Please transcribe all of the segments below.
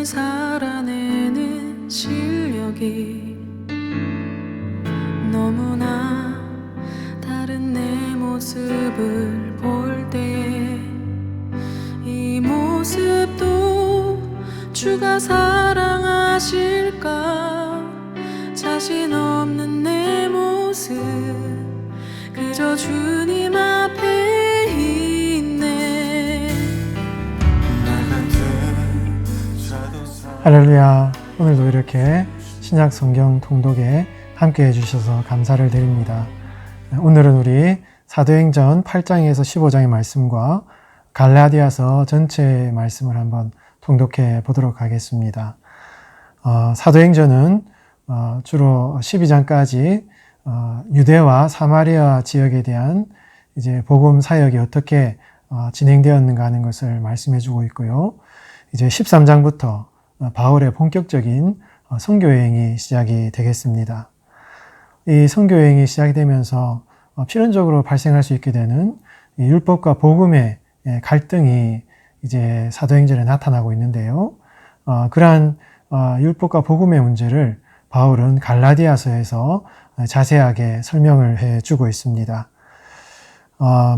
날 살아내는 실력이 너무나 다른 내 모습을 볼 때에 이 모습도 주가 사랑하실까? 자신 없는 내 모습 그저 주님 앞에 있네. 할렐루야. 오늘도 이렇게 신약 성경 통독에 함께 해주셔서 감사를 드립니다. 오늘은 우리 사도행전 8장에서 15장의 말씀과 갈라디아서 전체의 말씀을 한번 통독해 보도록 하겠습니다. 사도행전은 주로 12장까지 유대와 사마리아 지역에 대한 이제 복음 사역이 어떻게 진행되었는가 하는 것을 말씀해 주고 있고요. 이제 13장부터 바울의 본격적인 선교 여행이 시작이 되겠습니다. 이 선교 여행이 시작이 되면서 필연적으로 발생할 수 있게 되는 이 율법과 복음의 갈등이 이제 사도행전에 나타나고 있는데요. 그러한 율법과 복음의 문제를 바울은 갈라디아서에서 자세하게 설명을 해주고 있습니다.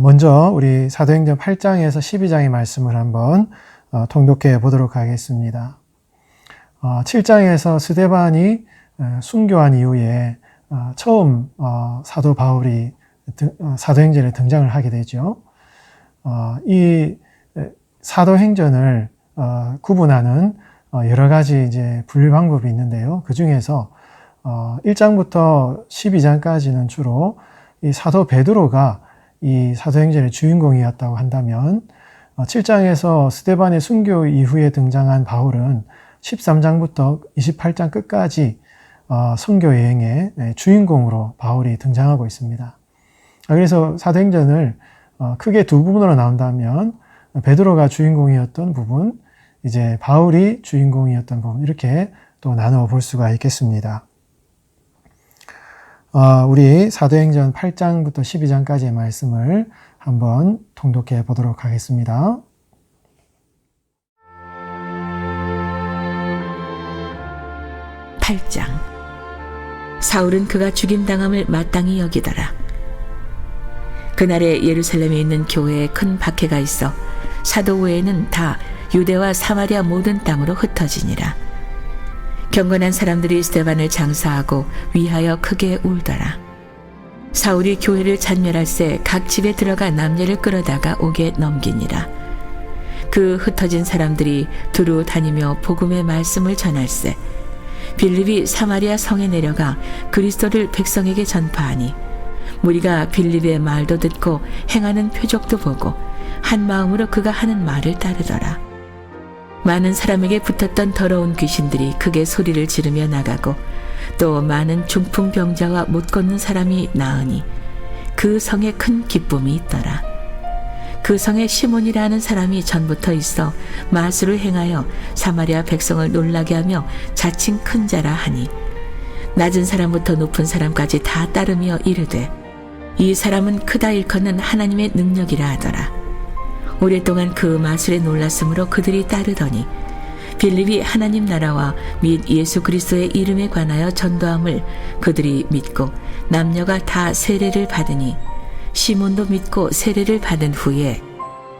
먼저 우리 사도행전 8장에서 12장의 말씀을 한번 통독해 보도록 하겠습니다. 7장에서 스데반이 순교한 이후에 처음 사도 바울이 사도행전에 등장을 하게 되죠. 이 사도행전을 구분하는 여러 가지 이제 분류 방법이 있는데요. 그 중에서 1장부터 12장까지는 주로 이 사도 베드로가 이 사도행전의 주인공이었다고 한다면 7장에서 스데반의 순교 이후에 등장한 바울은 13장부터 28장 끝까지 선교 여행의 주인공으로 바울이 등장하고 있습니다. 그래서 사도행전을 크게 두 부분으로 나눈다면 베드로가 주인공이었던 부분, 이제 바울이 주인공이었던 부분, 이렇게 또 나누어 볼 수가 있겠습니다. 우리 사도행전 8장부터 12장까지의 말씀을 한번 통독해 보도록 하겠습니다. 사울은 그가 죽임당함을 마땅히 여기더라. 그날에 예루살렘에 있는 교회에 큰 박해가 있어 사도 외에는 다 유대와 사마리아 모든 땅으로 흩어지니라. 경건한 사람들이 스데반을 장사하고 위하여 크게 울더라. 사울이 교회를 잔멸할새 각 집에 들어가 남녀를 끌어다가 옥에 넘기니라. 그 흩어진 사람들이 두루 다니며 복음의 말씀을 전할새 빌립이 사마리아 성에 내려가 그리스도를 백성에게 전파하니 무리가 빌립의 말도 듣고 행하는 표적도 보고 한 마음으로 그가 하는 말을 따르더라. 많은 사람에게 붙었던 더러운 귀신들이 크게 소리를 지르며 나가고 또 많은 중풍병자와 못 걷는 사람이 나으니 그 성에 큰 기쁨이 있더라. 그 성에 시몬이라 하는 사람이 전부터 있어 마술을 행하여 사마리아 백성을 놀라게 하며 자칭 큰 자라 하니 낮은 사람부터 높은 사람까지 다 따르며 이르되 이 사람은 크다 일컫는 하나님의 능력이라 하더라. 오랫동안 그 마술에 놀랐으므로 그들이 따르더니 빌립이 하나님 나라와 및 예수 그리스도의 이름에 관하여 전도함을 그들이 믿고 남녀가 다 세례를 받으니 시몬도 믿고 세례를 받은 후에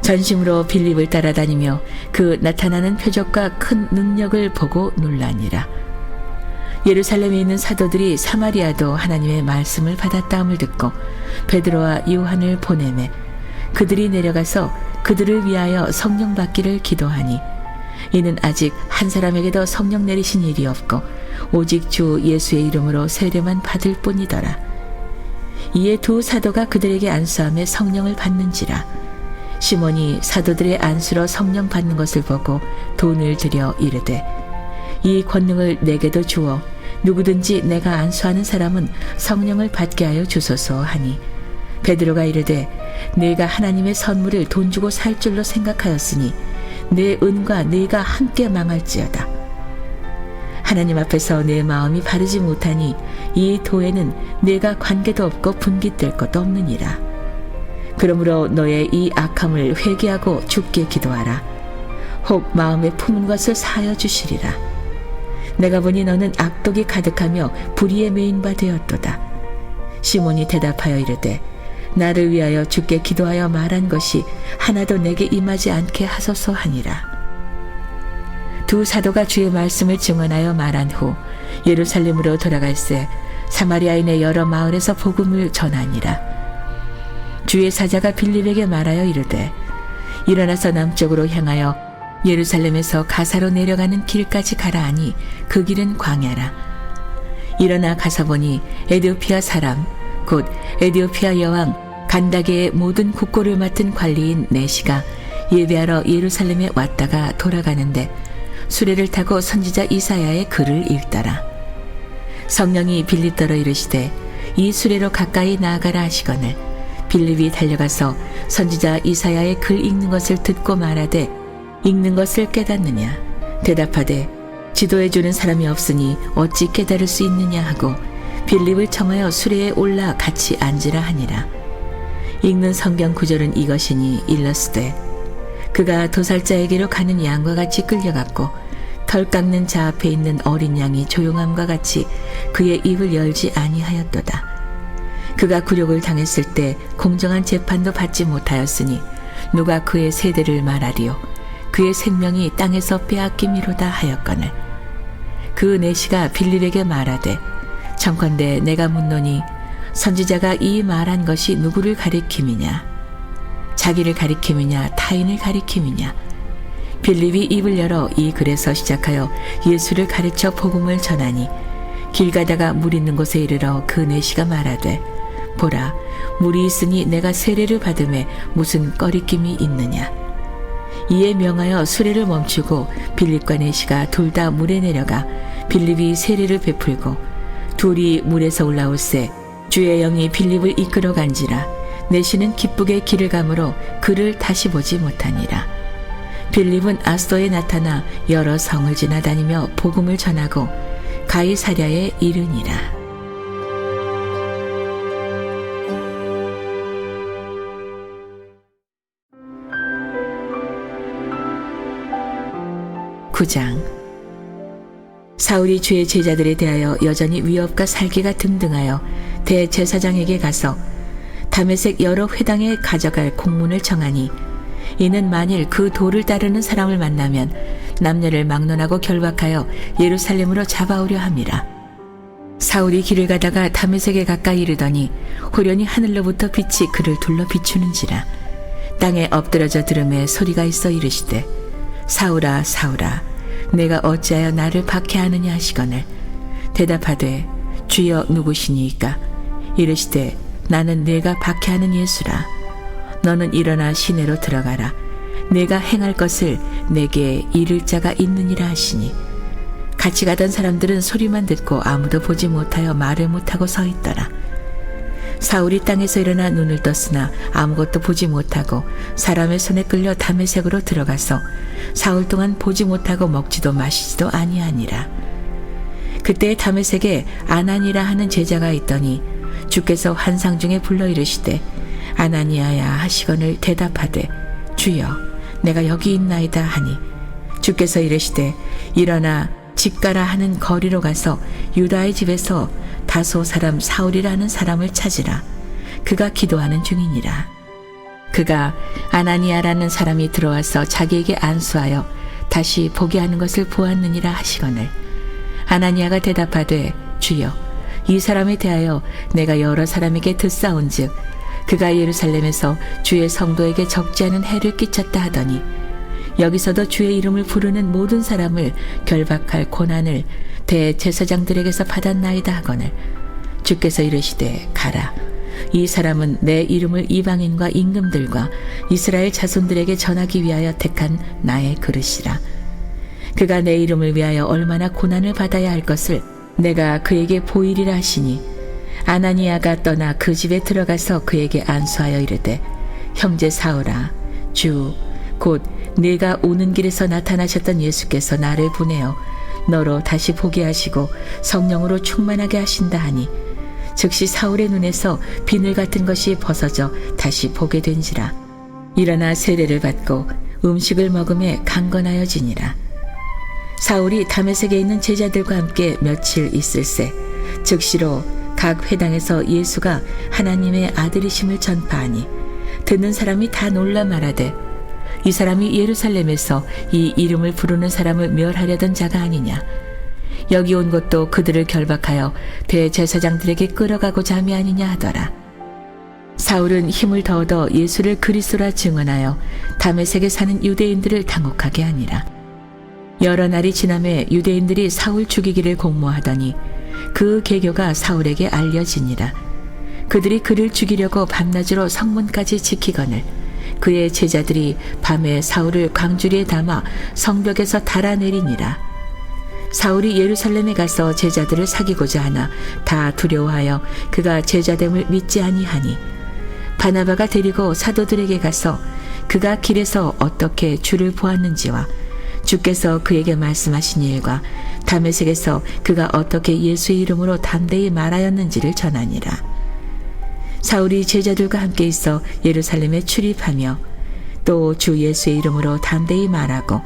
전심으로 빌립을 따라다니며 그 나타나는 표적과 큰 능력을 보고 놀라니라. 예루살렘에 있는 사도들이 사마리아도 하나님의 말씀을 받았다함을 듣고 베드로와 요한을 보내매 그들이 내려가서 그들을 위하여 성령 받기를 기도하니 이는 아직 한 사람에게도 성령 내리신 일이 없고 오직 주 예수의 이름으로 세례만 받을 뿐이더라. 이에 두 사도가 그들에게 안수하며 성령을 받는지라. 시몬이 사도들의 안수로 성령 받는 것을 보고 돈을 들여 이르되 이 권능을 내게도 주어 누구든지 내가 안수하는 사람은 성령을 받게 하여 주소서 하니 베드로가 이르되 네가 하나님의 선물을 돈 주고 살 줄로 생각하였으니 내 은과 네가 함께 망할지어다. 하나님 앞에서 내 마음이 바르지 못하니 이 도에는 내가 관계도 없고 분깃될 것도 없느니라. 그러므로 너의 이 악함을 회개하고 주께 기도하라. 혹 마음에 품은 것을 사하여 주시리라. 내가 보니 너는 악독이 가득하며 불의에 매인 바 되었도다. 시몬이 대답하여 이르되 나를 위하여 주께 기도하여 말한 것이 하나도 내게 임하지 않게 하소서 하니라. 두 사도가 주의 말씀을 증언하여 말한 후 예루살렘으로 돌아갈새 사마리아인의 여러 마을에서 복음을 전하니라. 주의 사자가 빌립에게 말하여 이르되 일어나서 남쪽으로 향하여 예루살렘에서 가사로 내려가는 길까지 가라 하니 그 길은 광야라. 일어나 가서 보니 에디오피아 사람 곧 에디오피아 여왕 간다게의 모든 국고를 맡은 관리인 네시가 예배하러 예루살렘에 왔다가 돌아가는데 수레를 타고 선지자 이사야의 글을 읽더라. 성령이 빌립더러 이르시되 이 수레로 가까이 나아가라 하시거늘 빌립이 달려가서 선지자 이사야의 글 읽는 것을 듣고 말하되 읽는 것을 깨닫느냐 대답하되 지도해 주는 사람이 없으니 어찌 깨달을 수 있느냐 하고 빌립을 청하여 수레에 올라 같이 앉으라 하니라. 읽는 성경 구절은 이것이니 일러스되 그가 도살자에게로 가는 양과 같이 끌려갔고 털 깎는 자 앞에 있는 어린 양이 조용함과 같이 그의 입을 열지 아니하였도다. 그가 굴욕을 당했을 때 공정한 재판도 받지 못하였으니 누가 그의 세대를 말하리요 그의 생명이 땅에서 빼앗김이로다 하였거늘 그 내시가 빌립에게 말하되 청컨대 내가 묻노니 선지자가 이 말한 것이 누구를 가리킴이냐 자기를 가리킴이냐 타인을 가리킴이냐 빌립이 입을 열어 이 글에서 시작하여 예수를 가르쳐 복음을 전하니 길 가다가 물 있는 곳에 이르러 그 내시가 말하되 보라 물이 있으니 내가 세례를 받음에 무슨 꺼리낌이 있느냐 이에 명하여 수레를 멈추고 빌립과 내시가 둘 다 물에 내려가 빌립이 세례를 베풀고 둘이 물에서 올라올새 주의 영이 빌립을 이끌어 간지라 내시는 기쁘게 길을 가므로 그를 다시 보지 못하니라. 빌립은 아소에 나타나 여러 성을 지나다니며 복음을 전하고 가이사랴에 이르니라. (9장) 사울이 주의 제자들에 대하여 여전히 위협과 살기가 등등하여 대제사장에게 가서 다메섹 여러 회당에 가져갈 공문을 청하니 이는 만일 그 도를 따르는 사람을 만나면 남녀를 막론하고 결박하여 예루살렘으로 잡아오려 함이라. 사울이 길을 가다가 다메섹에 가까이 이르더니 호련히 하늘로부터 빛이 그를 둘러 비추는지라. 땅에 엎드러져 들음에 소리가 있어 이르시되 사울아 사울아 내가 어찌하여 나를 박해하느냐 하시거늘 대답하되 주여 누구시니이까 이르시되 나는 네가 박해하는 예수라. 너는 일어나 시내로 들어가라. 내가 행할 것을 내게 이를 자가 있느니라 하시니 같이 가던 사람들은 소리만 듣고 아무도 보지 못하여 말을 못하고 서 있더라. 사울이 땅에서 일어나 눈을 떴으나 아무것도 보지 못하고 사람의 손에 끌려 다메섹으로 들어가서 사흘 동안 보지 못하고 먹지도 마시지도 아니하니라. 그때 다메섹에 아나니라 하는 제자가 있더니 주께서 환상 중에 불러 이르시되 아나니아야 하시거늘 대답하되 주여 내가 여기 있나이다 하니 주께서 이르시되 일어나 집가라 하는 거리로 가서 유다의 집에서 다소 사람 사울이라는 사람을 찾으라. 그가 기도하는 중이니라. 그가 아나니아라는 사람이 들어와서 자기에게 안수하여 다시 보게 하는 것을 보았느니라 하시거늘 아나니아가 대답하되 주여 이 사람에 대하여 내가 여러 사람에게 듣사온즉 그가 예루살렘에서 주의 성도에게 적지 않은 해를 끼쳤다 하더니 여기서도 주의 이름을 부르는 모든 사람을 결박할 고난을 대제사장들에게서 받았나이다 하거늘 주께서 이르시되 가라. 이 사람은 내 이름을 이방인과 임금들과 이스라엘 자손들에게 전하기 위하여 택한 나의 그릇이라. 그가 내 이름을 위하여 얼마나 고난을 받아야 할 것을 내가 그에게 보이리라 하시니 아나니아가 떠나 그 집에 들어가서 그에게 안수하여 이르되 형제 사울아 주 곧 네가 오는 길에서 나타나셨던 예수께서 나를 보내어 너로 다시 보게 하시고 성령으로 충만하게 하신다 하니 즉시 사울의 눈에서 비늘 같은 것이 벗어져 다시 보게 된지라. 일어나 세례를 받고 음식을 먹음에 강건하여지니라. 사울이 다메섹에 있는 제자들과 함께 며칠 있을새 즉시로 각 회당에서 예수가 하나님의 아들이심을 전파하니 듣는 사람이 다 놀라 말하되 이 사람이 예루살렘에서 이 이름을 부르는 사람을 멸하려던 자가 아니냐. 여기 온 것도 그들을 결박하여 대제사장들에게 끌어가고자 함이 아니냐 하더라. 사울은 힘을 더 얻어 예수를 그리스도라 증언하여 다메섹에 사는 유대인들을 당혹하게 하니라. 여러 날이 지남에 유대인들이 사울 죽이기를 공모하더니 그 계교가 사울에게 알려지니라. 그들이 그를 죽이려고 밤낮으로 성문까지 지키거늘 그의 제자들이 밤에 사울을 광주리에 담아 성벽에서 달아내리니라. 사울이 예루살렘에 가서 제자들을 사귀고자 하나 다 두려워하여 그가 제자됨을 믿지 아니하니 바나바가 데리고 사도들에게 가서 그가 길에서 어떻게 주를 보았는지와 주께서 그에게 말씀하신 일과 다메섹에서 그가 어떻게 예수의 이름으로 담대히 말하였는지를 전하니라. 사울이 제자들과 함께 있어 예루살렘에 출입하며 또 주 예수의 이름으로 담대히 말하고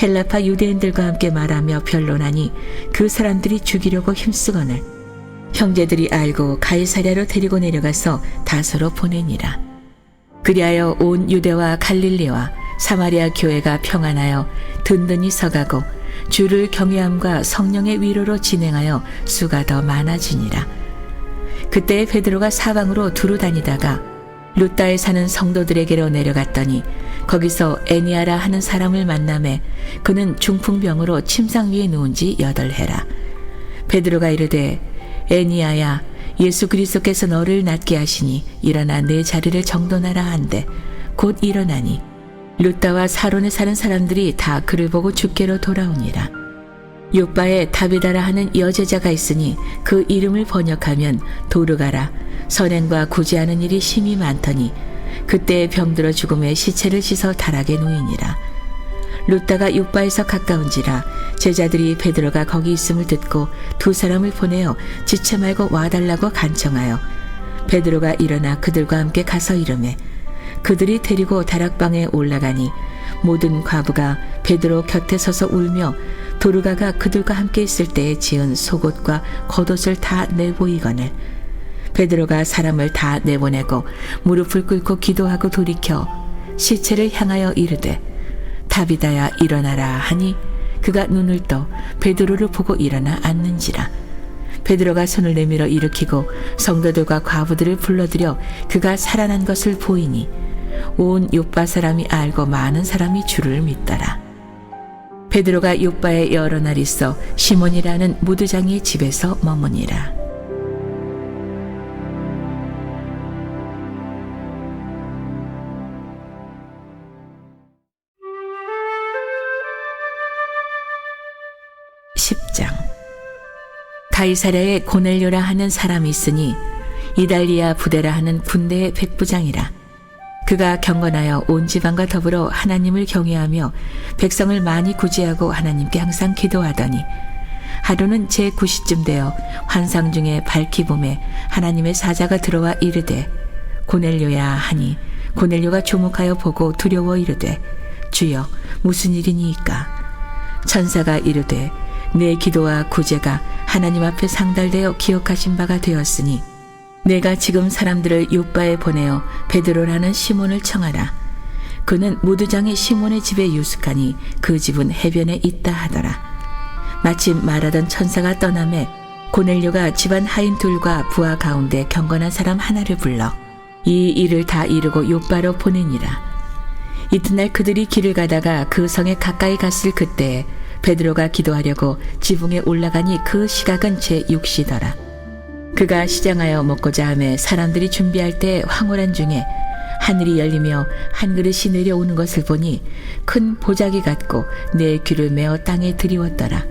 헬라파 유대인들과 함께 말하며 변론하니 그 사람들이 죽이려고 힘쓰거늘 형제들이 알고 가이사랴로 데리고 내려가서 다소로 보내니라. 그리하여 온 유대와 갈릴리와 사마리아 교회가 평안하여 든든히 서가고 주를 경외함과 성령의 위로로 진행하여 수가 더 많아지니라. 그때 베드로가 사방으로 두루 다니다가 루다에 사는 성도들에게로 내려갔더니 거기서 애니아라 하는 사람을 만나매 그는 중풍병으로 침상 위에 누운 지 8해라. 베드로가 이르되 애니아야 예수 그리스도께서 너를 낫게 하시니 일어나 내 자리를 정돈하라 한데 곧 일어나니 루다와 사론에 사는 사람들이 다 그를 보고 주께로 돌아오니라. 요바에 다비다라 하는 여제자가 있으니 그 이름을 번역하면 도르가라. 선행과 구제하는 일이 심히 많더니 그때 병들어 죽음에 시체를 씻어 다락에 누이니라. 루다가 요바에서 가까운지라 제자들이 베드로가 거기 있음을 듣고 2 사람을 보내어 지체 말고 와달라고 간청하여 베드로가 일어나 그들과 함께 가서 이르매 그들이 데리고 다락방에 올라가니 모든 과부가 베드로 곁에 서서 울며 도르가가 그들과 함께 있을 때에 지은 속옷과 겉옷을 다 내보이거늘 베드로가 사람을 다 내보내고 무릎을 꿇고 기도하고 돌이켜 시체를 향하여 이르되 다비다야 일어나라 하니 그가 눈을 떠 베드로를 보고 일어나 앉는지라. 베드로가 손을 내밀어 일으키고 성도들과 과부들을 불러들여 그가 살아난 것을 보이니 온 요빠 사람이 알고 많은 사람이 주를 믿더라. 베드로가 요빠에 여러 날 있어 시몬이라는 무두장이의 집에서 머무니라. 가이사랴에 고넬료라 하는 사람이 있으니 이달리아 부대라 하는 군대의 백부장이라. 그가 경건하여 온 지방과 더불어 하나님을 경외하며 백성을 많이 구제하고 하나님께 항상 기도하더니 하루는 제9시쯤 되어 환상 중에 밝히 봄에 하나님의 사자가 들어와 이르되 고넬료야 하니 고넬료가 조목하여 보고 두려워 이르되 주여 무슨 일이니이까. 천사가 이르되 내 기도와 구제가 하나님 앞에 상달되어 기억하신 바가 되었으니 내가 지금 사람들을 요빠에 보내어 베드로라는 시몬을 청하라. 그는 무두장의 시몬의 집에 유숙하니 그 집은 해변에 있다 하더라. 마침 말하던 천사가 떠나매 고넬료가 집안 하인 2과 부하 가운데 경건한 사람 하나를 불러 이 일을 다 이루고 요빠로 보내니라. 이튿날 그들이 길을 가다가 그 성에 가까이 갔을 그때에 베드로가 기도하려고 지붕에 올라가니 그 시각은 제6시더라. 그가 시장하여 먹고자 하며 사람들이 준비할 때 황홀한 중에 하늘이 열리며 한 그릇이 내려오는 것을 보니 큰 보자기 같고 내 귀를 메어 땅에 들이웠더라.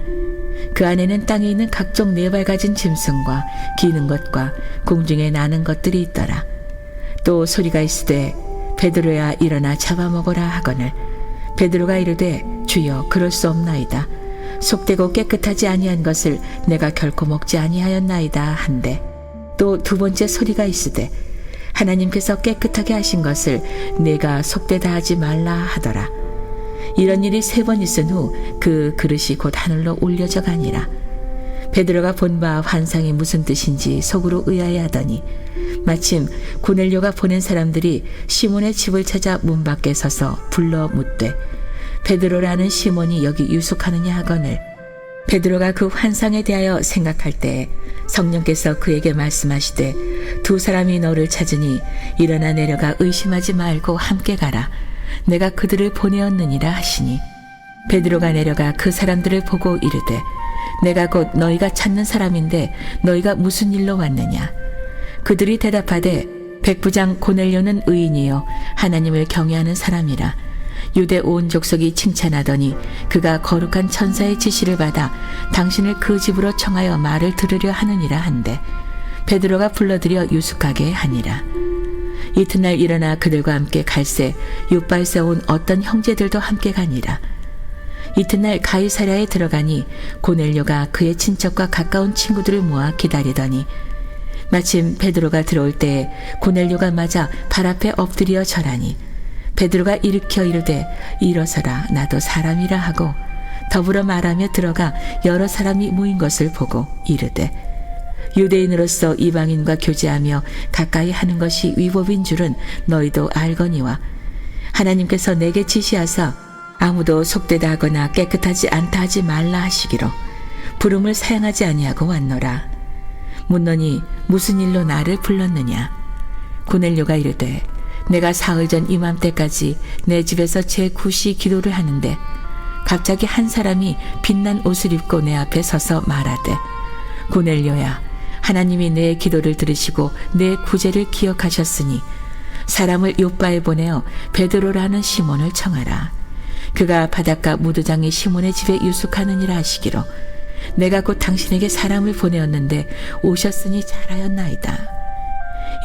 그 안에는 땅에 있는 각종 4발 가진 짐승과 기는 것과 공중에 나는 것들이 있더라. 또 소리가 있으되 베드로야 일어나 잡아먹어라 하거늘 베드로가 이르되 주여 그럴 수 없나이다. 속되고 깨끗하지 아니한 것을 내가 결코 먹지 아니하였나이다 한데 또 2번째 소리가 있으되 하나님께서 깨끗하게 하신 것을 내가 속되다 하지 말라 하더라. 이런 일이 3번 있은 후 그 그릇이 곧 하늘로 올려져 가니라. 베드로가 본 바 환상이 무슨 뜻인지 속으로 의아해하더니 마침 고넬료가 보낸 사람들이 시몬의 집을 찾아 문 밖에 서서 불러 묻되 베드로라는 시몬이 여기 유숙하느냐 하거늘 베드로가 그 환상에 대하여 생각할 때 성령께서 그에게 말씀하시되 2 사람이 너를 찾으니 일어나 내려가 의심하지 말고 함께 가라. 내가 그들을 보내었느니라 하시니 베드로가 내려가 그 사람들을 보고 이르되 내가 곧 너희가 찾는 사람인데 너희가 무슨 일로 왔느냐. 그들이 대답하되 백부장 고넬료는 의인이요 하나님을 경외하는 사람이라. 유대 온 족속이 칭찬하더니 그가 거룩한 천사의 지시를 받아 당신을 그 집으로 청하여 말을 들으려 하느니라 한데 베드로가 불러들여 유숙하게 하니라. 이튿날 일어나 그들과 함께 갈새 욥바에서 온 어떤 형제들도 함께 가니라. 이튿날 가이사랴에 들어가니 고넬료가 그의 친척과 가까운 친구들을 모아 기다리더니 마침 베드로가 들어올 때에 고넬료가 맞아 발 앞에 엎드려 절하니 베드로가 일으켜 이르되 일어서라 나도 사람이라 하고 더불어 말하며 들어가 여러 사람이 모인 것을 보고 이르되 유대인으로서 이방인과 교제하며 가까이 하는 것이 위법인 줄은 너희도 알거니와 하나님께서 내게 지시하사 아무도 속되다 하거나 깨끗하지 않다 하지 말라 하시기로 부름을 사양하지 아니하고 왔노라. 묻노니 무슨 일로 나를 불렀느냐. 고넬료가 이르되 내가 사흘 전 이맘때까지 내 집에서 제9시 기도를 하는데 갑자기 한 사람이 빛난 옷을 입고 내 앞에 서서 말하되 고넬료야 하나님이 내 기도를 들으시고 내 구제를 기억하셨으니 사람을 욥바에 보내어 베드로라는 시몬을 청하라. 그가 바닷가 무도장이 시몬의 집에 유숙하느니라 하시기로 내가 곧 당신에게 사람을 보내었는데 오셨으니 잘하였나이다.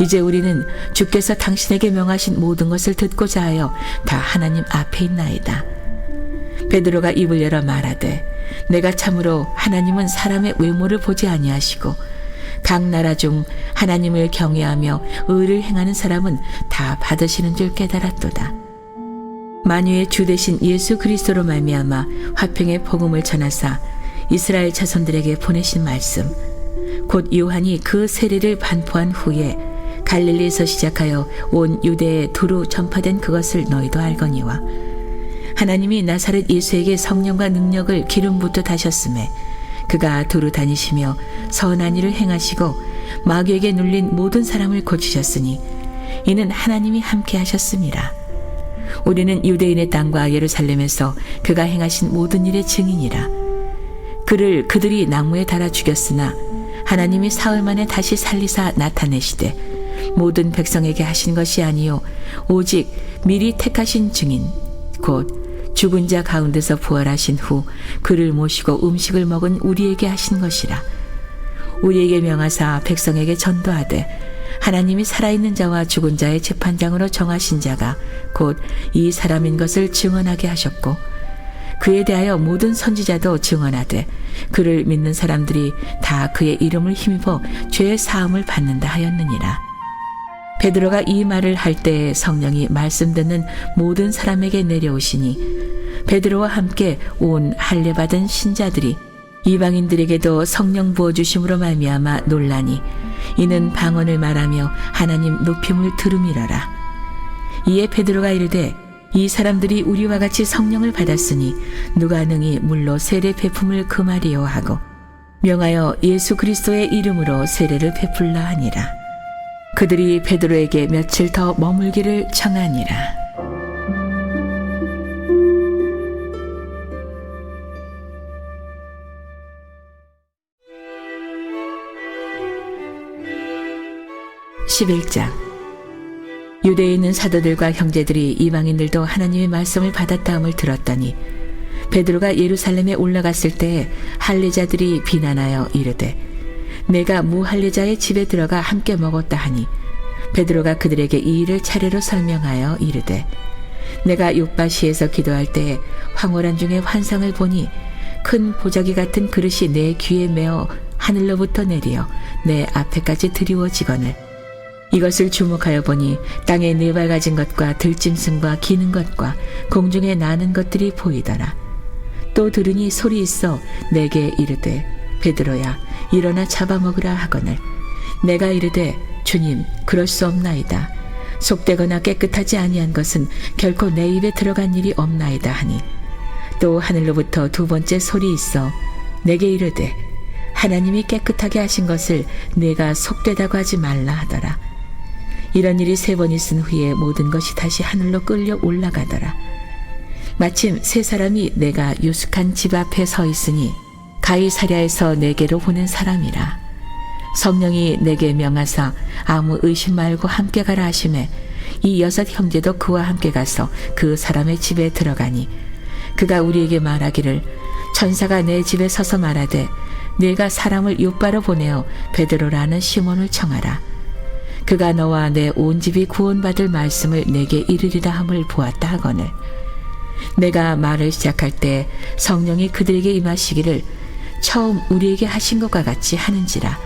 이제 우리는 주께서 당신에게 명하신 모든 것을 듣고자 하여 다 하나님 앞에 있나이다. 베드로가 입을 열어 말하되 내가 참으로 하나님은 사람의 외모를 보지 아니하시고 각 나라 중 하나님을 경외하며 의를 행하는 사람은 다 받으시는 줄 깨달았도다. 만유의 주 되신 예수 그리스도로 말미암아 화평의 복음을 전하사 이스라엘 자손들에게 보내신 말씀 곧 요한이 그 세례를 반포한 후에 갈릴리에서 시작하여 온 유대에 두루 전파된 그것을 너희도 알거니와 하나님이 나사렛 예수에게 성령과 능력을 기름 붓듯 하셨음에 그가 두루 다니시며 선한 일을 행하시고 마귀에게 눌린 모든 사람을 고치셨으니 이는 하나님이 함께 하셨음이라. 우리는 유대인의 땅과 예루살렘에서 그가 행하신 모든 일의 증인이라. 그를 그들이 나무에 달아 죽였으나 하나님이 사흘 만에 다시 살리사 나타내시되 모든 백성에게 하신 것이 아니요 오직 미리 택하신 증인 곧 죽은 자 가운데서 부활하신 후 그를 모시고 음식을 먹은 우리에게 하신 것이라. 우리에게 명하사 백성에게 전도하되 하나님이 살아있는 자와 죽은 자의 재판장으로 정하신 자가 곧 이 사람인 것을 증언하게 하셨고 그에 대하여 모든 선지자도 증언하되 그를 믿는 사람들이 다 그의 이름을 힘입어 죄의 사함을 받는다 하였느니라. 베드로가 이 말을 할 때에 성령이 말씀 듣는 모든 사람에게 내려오시니 베드로와 함께 온 할례 받은 신자들이 이방인들에게도 성령 부어주심으로 말미암아 놀라니 이는 방언을 말하며 하나님 높임을 들음이라라. 이에 베드로가 이르되 이 사람들이 우리와 같이 성령을 받았으니 누가 능히 물로 세례 베품을 금하리요 하고 명하여 예수 그리스도의 이름으로 세례를 베풀라 하니라. 그들이 베드로에게 며칠 더 머물기를 청하니라. (11장) 유대에 있는 사도들과 형제들이 이방인들도 하나님의 말씀을 받았다함을 들었더니 베드로가 예루살렘에 올라갔을 때에 할례자들이 비난하여 이르되 내가 무할례자의 집에 들어가 함께 먹었다 하니 베드로가 그들에게 이 일을 차례로 설명하여 이르되 내가 욥바시에서 기도할 때에 황홀한 중에 환상을 보니 큰 보자기 같은 그릇이 내 귀에 메어 하늘로부터 내리어 내 앞에까지 드리워지거늘 이것을 주목하여 보니 땅에 네발가진 것과 들짐승과 기는 것과 공중에 나는 것들이 보이더라. 또 들으니 소리 있어 내게 이르되 베드로야 일어나 잡아먹으라 하거늘 내가 이르되 주님 그럴 수 없나이다. 속되거나 깨끗하지 아니한 것은 결코 내 입에 들어간 일이 없나이다 하니 또 하늘로부터 두 번째 소리 있어 내게 이르되 하나님이 깨끗하게 하신 것을 내가 속되다고 하지 말라 하더라. 이런 일이 세 번 있은 후에 모든 것이 다시 하늘로 끌려 올라가더라. 마침 세 사람이 내가 유숙한 집 앞에 서 있으니 가이사랴에서 내게로 보낸 사람이라. 성령이 내게 명하사 아무 의심 말고 함께 가라 하시매 이 여섯 형제도 그와 함께 가서 그 사람의 집에 들어가니 그가 우리에게 말하기를 천사가 내 집에 서서 말하되 내가 사람을 욥바로 보내어 베드로라는 시몬을 청하라. 그가 너와 내 온 집이 구원받을 말씀을 내게 이르리라 함을 보았다 하거늘 내가 말을 시작할 때 성령이 그들에게 임하시기를 처음 우리에게 하신 것과 같이 하는지라.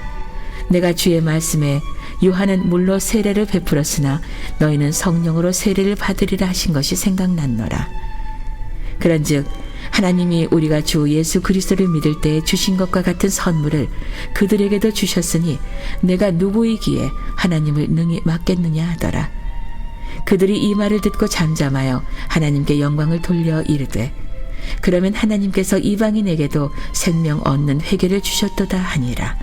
내가 주의 말씀에 요한은 물로 세례를 베풀었으나 너희는 성령으로 세례를 받으리라 하신 것이 생각났노라. 그런즉 하나님이 우리가 주 예수 그리스도를 믿을 때에 주신 것과 같은 선물을 그들에게도 주셨으니 내가 누구이기에 하나님을 능히 맡겠느냐 하더라. 그들이 이 말을 듣고 잠잠하여 하나님께 영광을 돌려 이르되 그러면 하나님께서 이방인에게도 생명 얻는 회개를 주셨도다 하니라.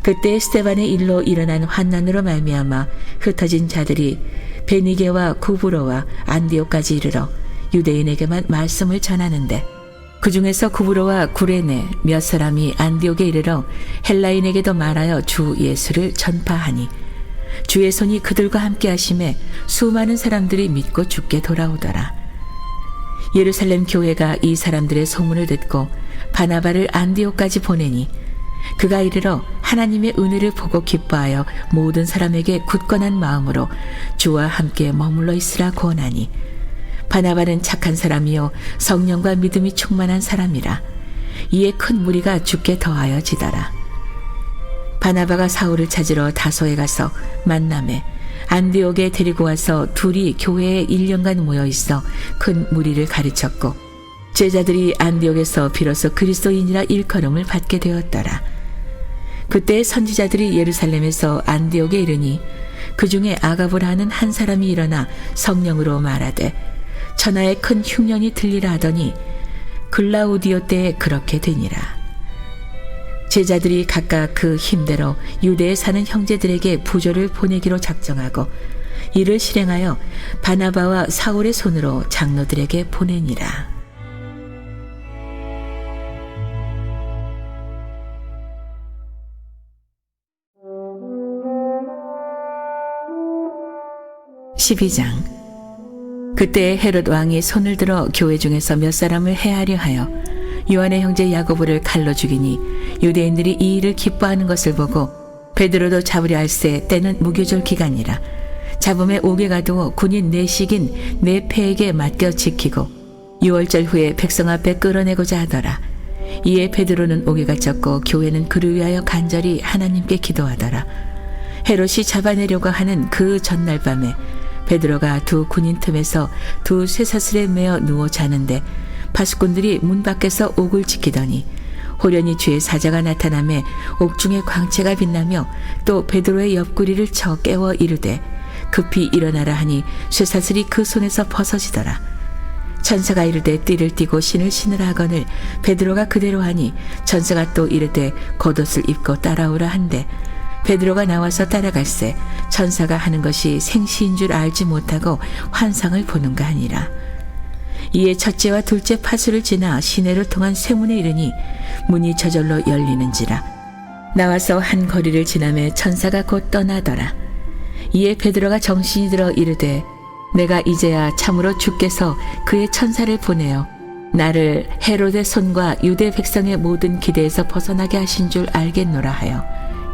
그때 스데반의 일로 일어난 환난으로 말미암아 흩어진 자들이 베니게와 구브로와 안디옥까지 이르러 유대인에게만 말씀을 전하는데 그 중에서 구브로와 구레네 몇 사람이 안디옥에 이르러 헬라인에게도 말하여 주 예수를 전파하니 주의 손이 그들과 함께 하심에 수많은 사람들이 믿고 주께 돌아오더라. 예루살렘 교회가 이 사람들의 소문을 듣고 바나바를 안디옥까지 보내니 그가 이르러 하나님의 은혜를 보고 기뻐하여 모든 사람에게 굳건한 마음으로 주와 함께 머물러 있으라 권하니 바나바는 착한 사람이요 성령과 믿음이 충만한 사람이라. 이에 큰 무리가 주께 더하여 지더라. 바나바가 사울을 찾으러 다소에 가서 만남에 안디옥에 데리고 와서 둘이 교회에 1년간 모여 있어 큰 무리를 가르쳤고 제자들이 안디옥에서 비로소 그리스도인이라 일컬음을 받게 되었더라. 그때 선지자들이 예루살렘에서 안디옥에 이르니 그 중에 아가보라 하는 한 사람이 일어나 성령으로 말하되 천하에 큰 흉년이 들리라 하더니 글라우디오 때에 그렇게 되니라. 제자들이 각각 그 힘대로 유대에 사는 형제들에게 부조를 보내기로 작정하고 이를 실행하여 바나바와 사울의 손으로 장로들에게 보내니라. (12장) 그때 헤롯 왕이 손을 들어 교회 중에서 몇 사람을 해하려 하여 요한의 형제 야고보를 칼로 죽이니 유대인들이 이 일을 기뻐하는 것을 보고 베드로도 잡으려 할새 때는 무교절 기간이라. 잡음에 옥에 가두어 군인 내식인 네 패에게 맡겨 지키고 6월절 후에 백성 앞에 끌어내고자 하더라. 이에 베드로는 옥에 갇혔고 교회는 그를 위하여 간절히 하나님께 기도하더라. 헤롯이 잡아내려고 하는 그 전날 밤에 베드로가 두 군인 틈에서 두 쇠사슬에 매어 누워 자는데 파수꾼들이 문 밖에서 옥을 지키더니 호련히 주의 사자가 나타나매 옥중에 광채가 빛나며 또 베드로의 옆구리를 쳐 깨워 이르되 급히 일어나라 하니 쇠사슬이 그 손에서 벗어지더라. 천사가 이르되 띠를 띠고 신을 신으라 하거늘 베드로가 그대로 하니 천사가 또 이르되 겉옷을 입고 따라오라 한데 베드로가 나와서 따라갈새 천사가 하는 것이 생시인 줄 알지 못하고 환상을 보는가 하니라. 이에 첫째와 둘째 파수를 지나 시내를 통한 쇠문에 이르니 문이 저절로 열리는지라. 나와서 한 거리를 지나매 천사가 곧 떠나더라. 이에 베드로가 정신이 들어 이르되 내가 이제야 참으로 주께서 그의 천사를 보내어 나를 헤롯의 손과 유대 백성의 모든 기대에서 벗어나게 하신 줄 알겠노라 하여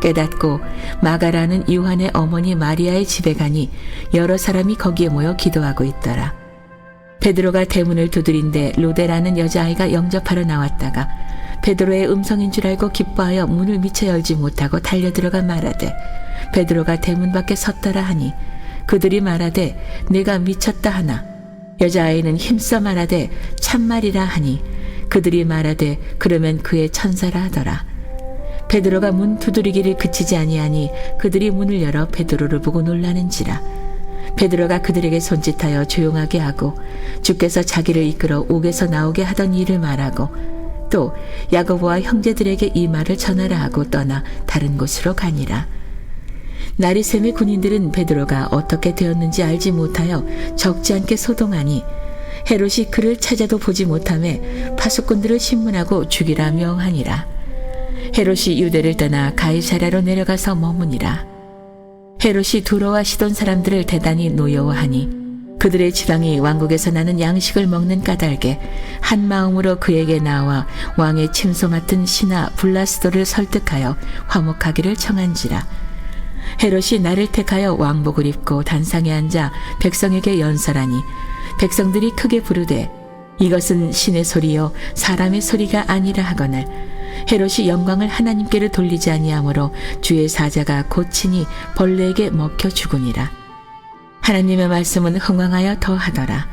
깨닫고 마가라는 요한의 어머니 마리아의 집에 가니 여러 사람이 거기에 모여 기도하고 있더라. 베드로가 대문을 두드린데 로데라는 여자아이가 영접하러 나왔다가 베드로의 음성인 줄 알고 기뻐하여 문을 미처 열지 못하고 달려들어가 말하되 베드로가 대문 밖에 섰더라 하니 그들이 말하되 내가 미쳤다 하나 여자아이는 힘써 말하되 참말이라 하니 그들이 말하되 그러면 그의 천사라 하더라. 베드로가 문 두드리기를 그치지 아니하니 그들이 문을 열어 베드로를 보고 놀라는지라. 베드로가 그들에게 손짓하여 조용하게 하고 주께서 자기를 이끌어 옥에서 나오게 하던 일을 말하고 또 야고보와 형제들에게 이 말을 전하라 하고 떠나 다른 곳으로 가니라. 날이 새매 군인들은 베드로가 어떻게 되었는지 알지 못하여 적지 않게 소동하니 헤롯이 그를 찾아도 보지 못하매 파수꾼들을 신문하고 죽이라 명하니라. 헤롯이 유대를 떠나 가이사랴로 내려가서 머무니라. 헤롯이 두로와 시돈 사람들을 대단히 노여워하니 그들의 지방이 왕국에서 나는 양식을 먹는 까닭에 한 마음으로 그에게 나와 왕의 침소 맡은 신하 블라스도를 설득하여 화목하기를 청한지라. 헤롯이 나를 택하여 왕복을 입고 단상에 앉아 백성에게 연설하니 백성들이 크게 부르되 이것은 신의 소리요 사람의 소리가 아니라 하거늘 헤롯이 영광을 하나님께로 돌리지 아니하므로 주의 사자가 고치니 벌레에게 먹혀 죽으니라. 하나님의 말씀은 흥왕하여 더하더라.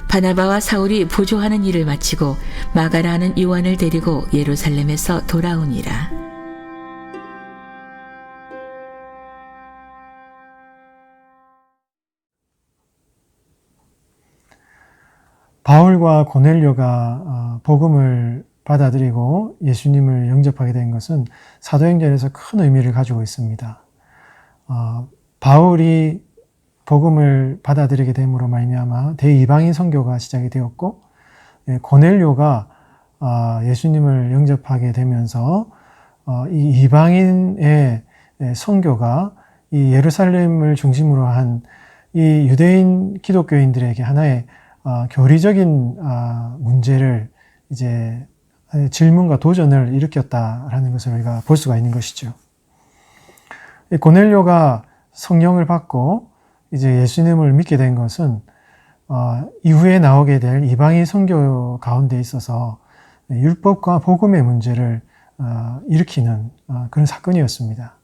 바나바와 사울이 부조하는 일을 마치고 마가라 하는 요한을 데리고 예루살렘에서 돌아오니라. 바울과 고넬료가 복음을 받아들이고 예수님을 영접하게 된 것은 사도행전에서 큰 의미를 가지고 있습니다. 바울이 복음을 받아들이게 됨으로 말미암아 대이방인 선교가 시작이 되었고 고넬료가 예수님을 영접하게 되면서 이 이방인의 선교가 이 예루살렘을 중심으로 한 이 유대인 기독교인들에게 하나의 교리적인 문제를 이제 질문과 도전을 일으켰다라는 것을 우리가 볼 수가 있는 것이죠. 고넬료가 성령을 받고 이제 예수님을 믿게 된 것은 이후에 나오게 될 이방인 선교 가운데 있어서 율법과 복음의 문제를 일으키는 그런 사건이었습니다.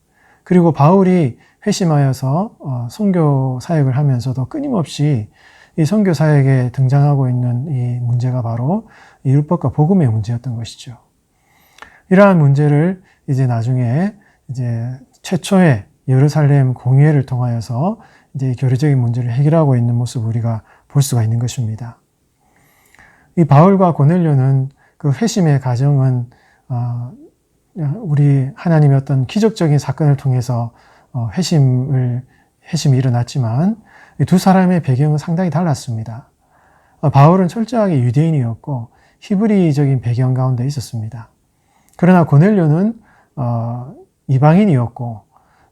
그리고 바울이 회심하여서 선교 사역을 하면서도 끊임없이 이 선교 사역에 등장하고 있는 이 문제가 바로 이 율법과 복음의 문제였던 것이죠. 이러한 문제를 이제 나중에 이제 최초의 예루살렘 공회를 통하여서 이제 교리적인 문제를 해결하고 있는 모습을 우리가 볼 수가 있는 것입니다. 이 바울과 고넬료는 그 회심의 과정은 우리 하나님의 어떤 기적적인 사건을 통해서 회심이 일어났지만 이 두 사람의 배경은 상당히 달랐습니다. 바울은 철저하게 유대인이었고 히브리적인 배경 가운데 있었습니다. 그러나 고넬료는 이방인이었고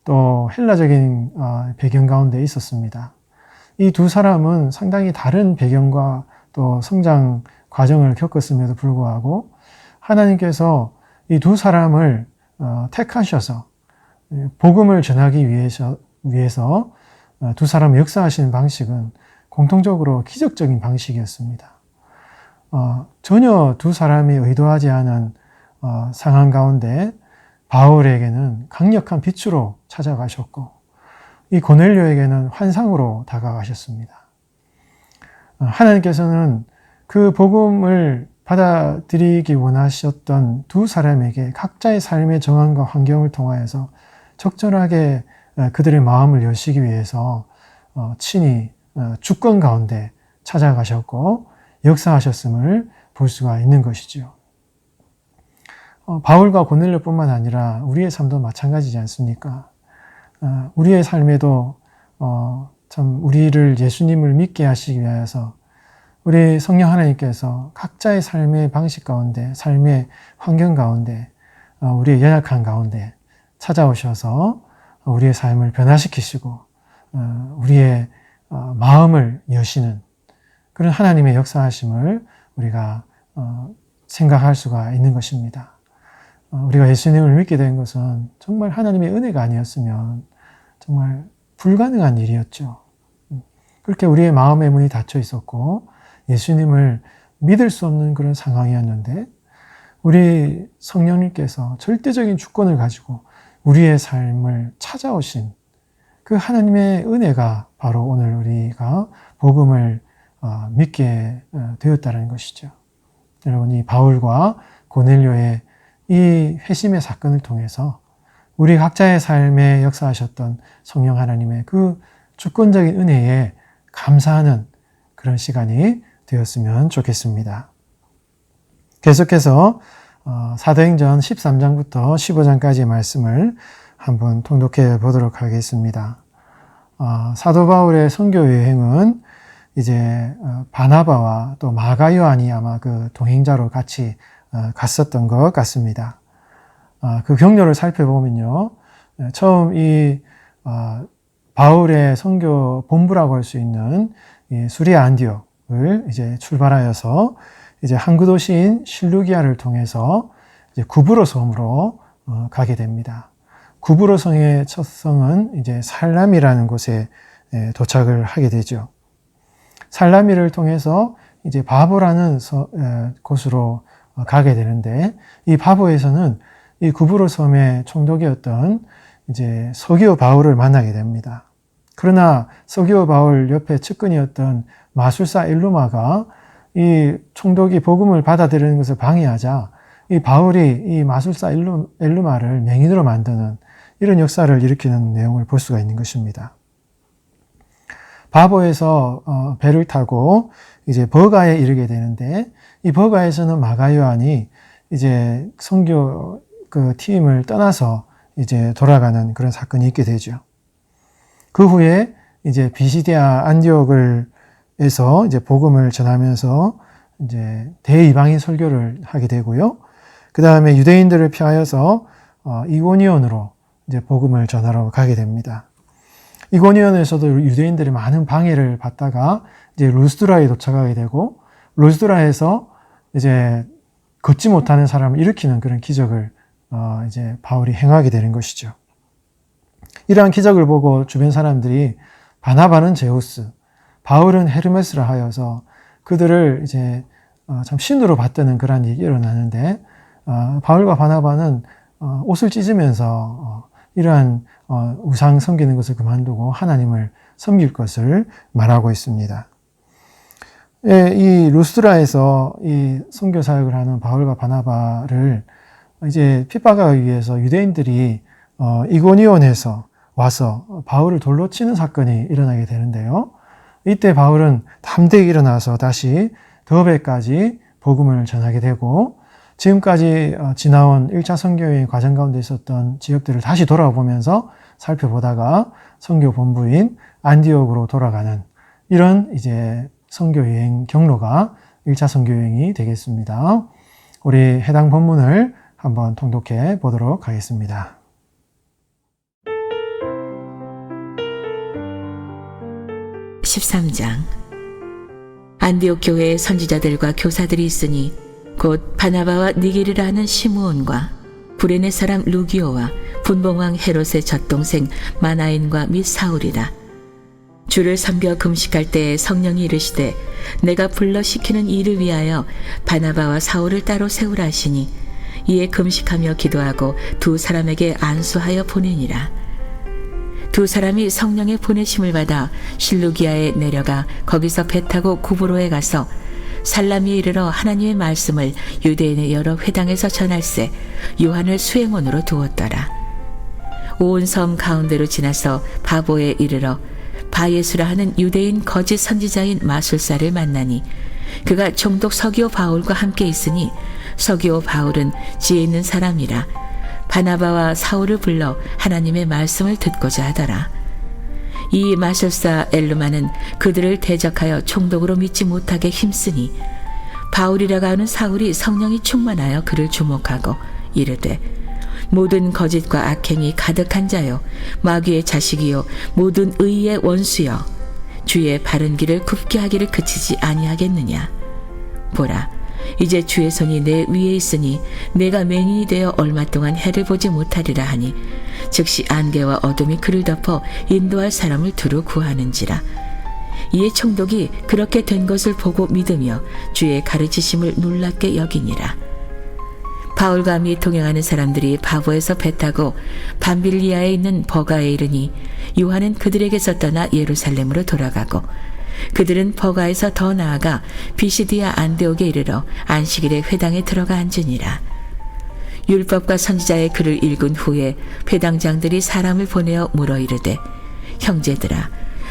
또 헬라적인 배경 가운데 있었습니다. 이 두 사람은 상당히 다른 배경과 또 성장 과정을 겪었음에도 불구하고 하나님께서 이 두 사람을 택하셔서 복음을 전하기 위해서 두 사람을 역사하시는 방식은 공통적으로 기적적인 방식이었습니다. 전혀 두 사람이 의도하지 않은 상황 가운데 바울에게는 강력한 빛으로 찾아가셨고 이 고넬료에게는 환상으로 다가가셨습니다. 하나님께서는 그 복음을 받아들이기 원하셨던 두 사람에게 각자의 삶의 정황과 환경을 통하여서 적절하게 그들의 마음을 여시기 위해서 친히 주권 가운데 찾아가셨고 역사하셨음을 볼 수가 있는 것이죠. 바울과 고넬료뿐만 아니라 우리의 삶도 마찬가지지 않습니까? 우리의 삶에도 참 우리를 예수님을 믿게 하시기 위해서 우리 성령 하나님께서 각자의 삶의 방식 가운데, 삶의 환경 가운데, 우리의 연약한 가운데 찾아오셔서 우리의 삶을 변화시키시고 우리의 마음을 여시는 그런 하나님의 역사하심을 우리가 생각할 수가 있는 것입니다. 우리가 예수님을 믿게 된 것은 정말 하나님의 은혜가 아니었으면 정말 불가능한 일이었죠. 그렇게 우리의 마음의 문이 닫혀 있었고 예수님을 믿을 수 없는 그런 상황이었는데 우리 성령님께서 절대적인 주권을 가지고 우리의 삶을 찾아오신 그 하나님의 은혜가 바로 오늘 우리가 복음을 믿게 되었다는 것이죠. 여러분, 이 바울과 고넬료의 이 회심의 사건을 통해서 우리 각자의 삶에 역사하셨던 성령 하나님의 그 주권적인 은혜에 감사하는 그런 시간이 되었으면 좋겠습니다. 계속해서 사도행전 13장부터 15장까지의 말씀을 한번 통독해 보도록 하겠습니다. 사도 바울의 선교 여행은 이제 바나바와 또 마가 요한이 아마 그 동행자로 같이 갔었던 것 같습니다. 그 경로를 살펴보면요, 처음 이 바울의 선교 본부라고 할 수 있는 이 수리아 안디옥을 이제 출발하여서 이제 항구 도시인 실루기아를 통해서 이제 구브로 섬으로 가게 됩니다. 구브로 성의 첫 성은 이제 살라미라는 곳에 도착을 하게 되죠. 살라미를 통해서 이제 바보라는 곳으로 가게 되는데, 이 바보에서는 이 구브로 섬의 총독이었던 이제 서기오 바울을 만나게 됩니다. 그러나 서기오 바울 옆에 측근이었던 마술사 엘루마가 이 총독이 복음을 받아들이는 것을 방해하자 이 바울이 이 마술사 엘루마를 맹인으로 만드는 이런 역사를 일으키는 내용을 볼 수가 있는 것입니다. 바보에서 배를 타고 이제 버가에 이르게 되는데, 이 버가에서는 마가 요한이 이제 선교 그 팀을 떠나서 이제 돌아가는 그런 사건이 있게 되죠. 그 후에 이제 비시디아 안디옥에서 이제 복음을 전하면서 이제 대이방인 설교를 하게 되고요. 그 다음에 유대인들을 피하여서 이고니온으로 이제 복음을 전하러 가게 됩니다. 이고니온에서도 유대인들이 많은 방해를 받다가 이제 루스드라에 도착하게 되고, 루스드라에서 이제 걷지 못하는 사람을 일으키는 그런 기적을 이제 바울이 행하게 되는 것이죠. 이러한 기적을 보고 주변 사람들이 바나바는 제우스, 바울은 헤르메스라 하여서 그들을 이제 참 신으로 받드는 그런 일이 일어나는데, 바울과 바나바는 옷을 찢으면서 이러한 우상 섬기는 것을 그만두고 하나님을 섬길 것을 말하고 있습니다. 이 루스드라에서 이 선교 사역을 하는 바울과 바나바를 이제 핍박하기 위해서 유대인들이 이고니온에서 와서 바울을 돌로 치는 사건이 일어나게 되는데요. 이때 바울은 담대히 일어나서 다시 더베까지 복음을 전하게 되고, 지금까지 지나온 1차 선교여행 과정 가운데 있었던 지역들을 다시 돌아보면서 살펴보다가 선교 본부인 안디옥으로 돌아가는 이런 이제 선교여행 경로가 1차 선교여행이 되겠습니다. 우리 해당 본문을 한번 통독해 보도록 하겠습니다. (13장) 안디옥 교회에 선지자들과 교사들이 있으니 곧 바나바와 니게르라 하는 시므온과 구레네 사람 루기오와 분봉왕 헤롯의 젖동생 마나인과 및 사울이라. 주를 섬겨 금식할 때에 성령이 이르시되 내가 불러 시키는 일을 위하여 바나바와 사울을 따로 세우라 하시니, 이에 금식하며 기도하고 두 사람에게 안수하여 보내니라. 두 사람이 성령의 보내심을 받아 실루기아에 내려가 거기서 배 타고 구브로에 가서 살라미에 이르러 하나님의 말씀을 유대인의 여러 회당에서 전할세 요한을 수행원으로 두었더라. 온 섬 가운데로 지나서 바보에 이르러 바예수라 하는 유대인 거짓 선지자인 마술사를 만나니, 그가 총독 서기오 바울과 함께 있으니 서기오 바울은 지혜 있는 사람이라 바나바와 사울을 불러 하나님의 말씀을 듣고자 하더라. 이 마술사 엘루마는 그들을 대적하여 총독으로 믿지 못하게 힘쓰니, 바울이라고 하는 사울이 성령이 충만하여 그를 주목하고 이르되 모든 거짓과 악행이 가득한 자요 마귀의 자식이요 모든 의의 원수여, 주의 바른 길을 굽게 하기를 그치지 아니하겠느냐. 보라, 이제 주의 손이 내 위에 있으니 내가 맹인이 되어 얼마 동안 해를 보지 못하리라 하니, 즉시 안개와 어둠이 그를 덮어 인도할 사람을 두루 구하는지라. 이에 총독이 그렇게 된 것을 보고 믿으며 주의 가르치심을 놀랍게 여기니라. 바울과 및 동행하는 사람들이 바보에서 배 타고 밤빌리아에 있는 버가에 이르니 요한은 그들에게서 떠나 예루살렘으로 돌아가고 그들은 버가에서 더 나아가 비시디아 안데옥에 이르러 안식일에 회당에 들어가 앉으니라. 율법과 선지자의 글을 읽은 후에 회당장들이 사람을 보내어 물어 이르되 형제들아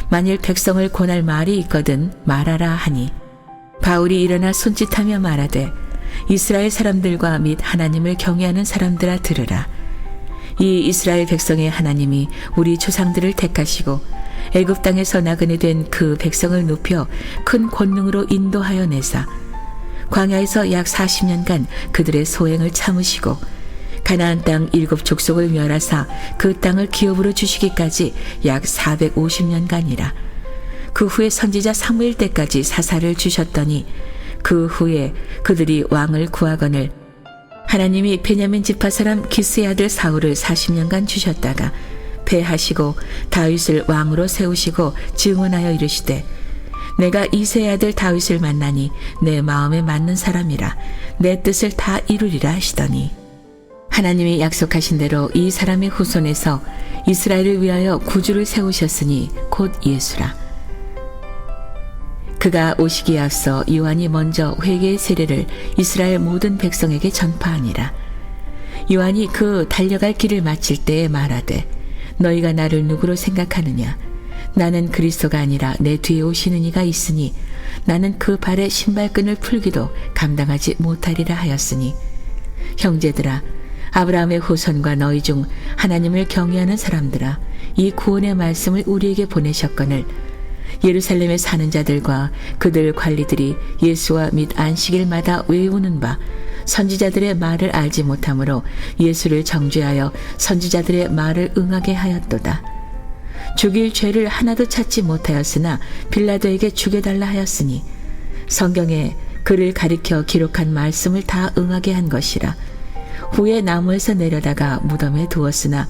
만일 백성을 권할 말이 있거든 말하라 하니 바울이 일어나 손짓하며 말하되 이스라엘 사람들과 및 하나님을 경외하는 사람들아 들으라. 이 이스라엘 백성의 하나님이 우리 조상들을 택하시고 애굽 땅에서 나그네 된 그 백성을 높여 큰 권능으로 인도하여 내사 광야에서 약 40년간 그들의 소행을 참으시고 가나안 땅 7족속을 멸하사 그 땅을 기업으로 주시기까지 약 450년간이라. 그 후에 선지자 사무엘 때까지 사사를 주셨더니 그 후에 그들이 왕을 구하거늘 하나님이 베냐민 지파 사람 기스의 아들 사울을 40년간 주셨다가 패하시고 다윗을 왕으로 세우시고 증언하여 이르시되 내가 이새의 아들 다윗을 만나니 내 마음에 맞는 사람이라 내 뜻을 다 이루리라 하시더니 하나님이 약속하신 대로 이 사람의 후손에서 이스라엘을 위하여 구주를 세우셨으니 곧 예수라. 그가 오시기에 앞서 요한이 먼저 회개의 세례를 이스라엘 모든 백성에게 전파하니라. 요한이 그 달려갈 길을 마칠 때에 말하되 너희가 나를 누구로 생각하느냐 나는 그리스도가 아니라 내 뒤에 오시는 이가 있으니 나는 그 발의 신발끈을 풀기도 감당하지 못하리라 하였으니 형제들아 아브라함의 후손과 너희 중 하나님을 경외하는 사람들아 이 구원의 말씀을 우리에게 보내셨거늘 예루살렘에 사는 자들과 그들 관리들이 예수와 및 안식일마다 외우는 바 선지자들의 말을 알지 못하므로 예수를 정죄하여 선지자들의 말을 응하게 하였도다. 죽일 죄를 하나도 찾지 못하였으나 빌라도에게 죽여달라 하였으니 성경에 그를 가리켜 기록한 말씀을 다 응하게 한 것이라. 후에 나무에서 내려다가 무덤에 두었으나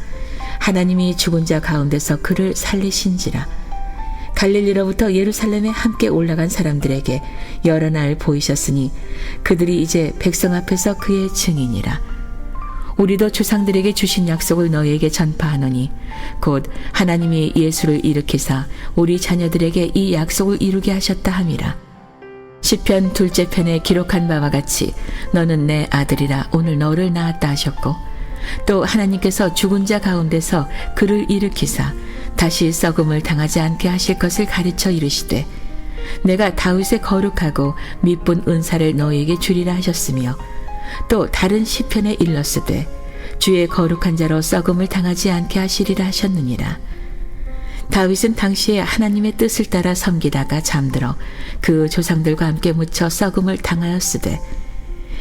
하나님이 죽은 자 가운데서 그를 살리신지라. 갈릴리로부터 예루살렘에 함께 올라간 사람들에게 여러 날 보이셨으니 그들이 이제 백성 앞에서 그의 증인이라. 우리도 조상들에게 주신 약속을 너희에게 전파하노니 곧 하나님이 예수를 일으키사 우리 자녀들에게 이 약속을 이루게 하셨다 함이라. 시편 2째 편에 기록한 바와 같이 너는 내 아들이라 오늘 너를 낳았다 하셨고 또 하나님께서 죽은 자 가운데서 그를 일으키사 다시 썩음을 당하지 않게 하실 것을 가르쳐 이르시되 내가 다윗의 거룩하고 미쁜 은사를 너희에게 주리라 하셨으며 또 다른 시편에 일렀으되 주의 거룩한 자로 썩음을 당하지 않게 하시리라 하셨느니라. 다윗은 당시에 하나님의 뜻을 따라 섬기다가 잠들어 그 조상들과 함께 묻혀 썩음을 당하였으되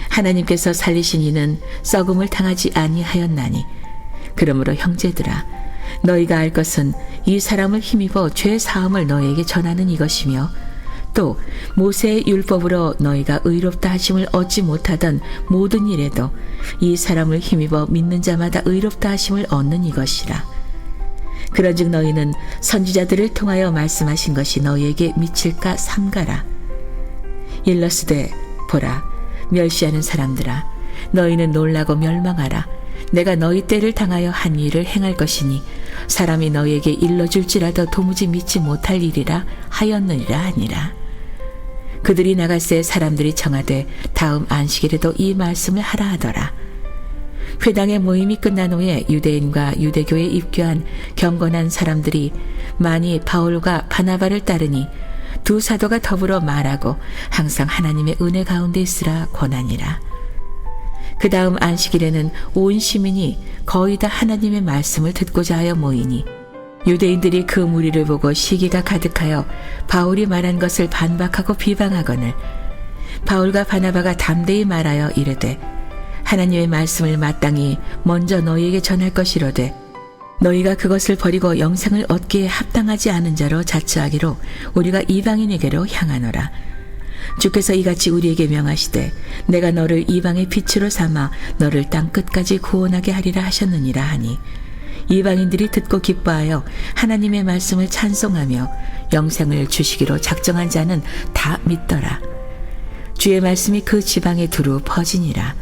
하나님께서 살리신 이는 썩음을 당하지 아니하였나니 그러므로 형제들아 너희가 알 것은 이 사람을 힘입어 죄 사함을 너희에게 전하는 이것이며 또 모세의 율법으로 너희가 의롭다 하심을 얻지 못하던 모든 일에도 이 사람을 힘입어 믿는 자마다 의롭다 하심을 얻는 이것이라. 그런즉 너희는 선지자들을 통하여 말씀하신 것이 너희에게 미칠까 삼가라. 일러스되 보라 멸시하는 사람들아 너희는 놀라고 멸망하라. 내가 너희 때를 당하여 한 일을 행할 것이니 사람이 너희에게 일러줄지라도 도무지 믿지 못할 일이라 하였느니라 하니라. 그들이 나갈새 사람들이 청하되 다음 안식일에도 이 말씀을 하라 하더라. 회당의 모임이 끝난 후에 유대인과 유대교에 입교한 경건한 사람들이 많이 바울과 바나바를 따르니 두 사도가 더불어 말하고 항상 하나님의 은혜 가운데 있으라 권하니라. 그 다음 안식일에는 온 시민이 거의 다 하나님의 말씀을 듣고자 하여 모이니 유대인들이 그 무리를 보고 시기가 가득하여 바울이 말한 것을 반박하고 비방하거늘 바울과 바나바가 담대히 말하여 이르되 하나님의 말씀을 마땅히 먼저 너희에게 전할 것이로되 너희가 그것을 버리고 영생을 얻기에 합당하지 않은 자로 자처하기로 우리가 이방인에게로 향하노라. 주께서 이같이 우리에게 명하시되 내가 너를 이방의 빛으로 삼아 너를 땅 끝까지 구원하게 하리라 하셨느니라 하니 이방인들이 듣고 기뻐하여 하나님의 말씀을 찬송하며 영생을 주시기로 작정한 자는 다 믿더라. 주의 말씀이 그 지방에 두루 퍼지니라.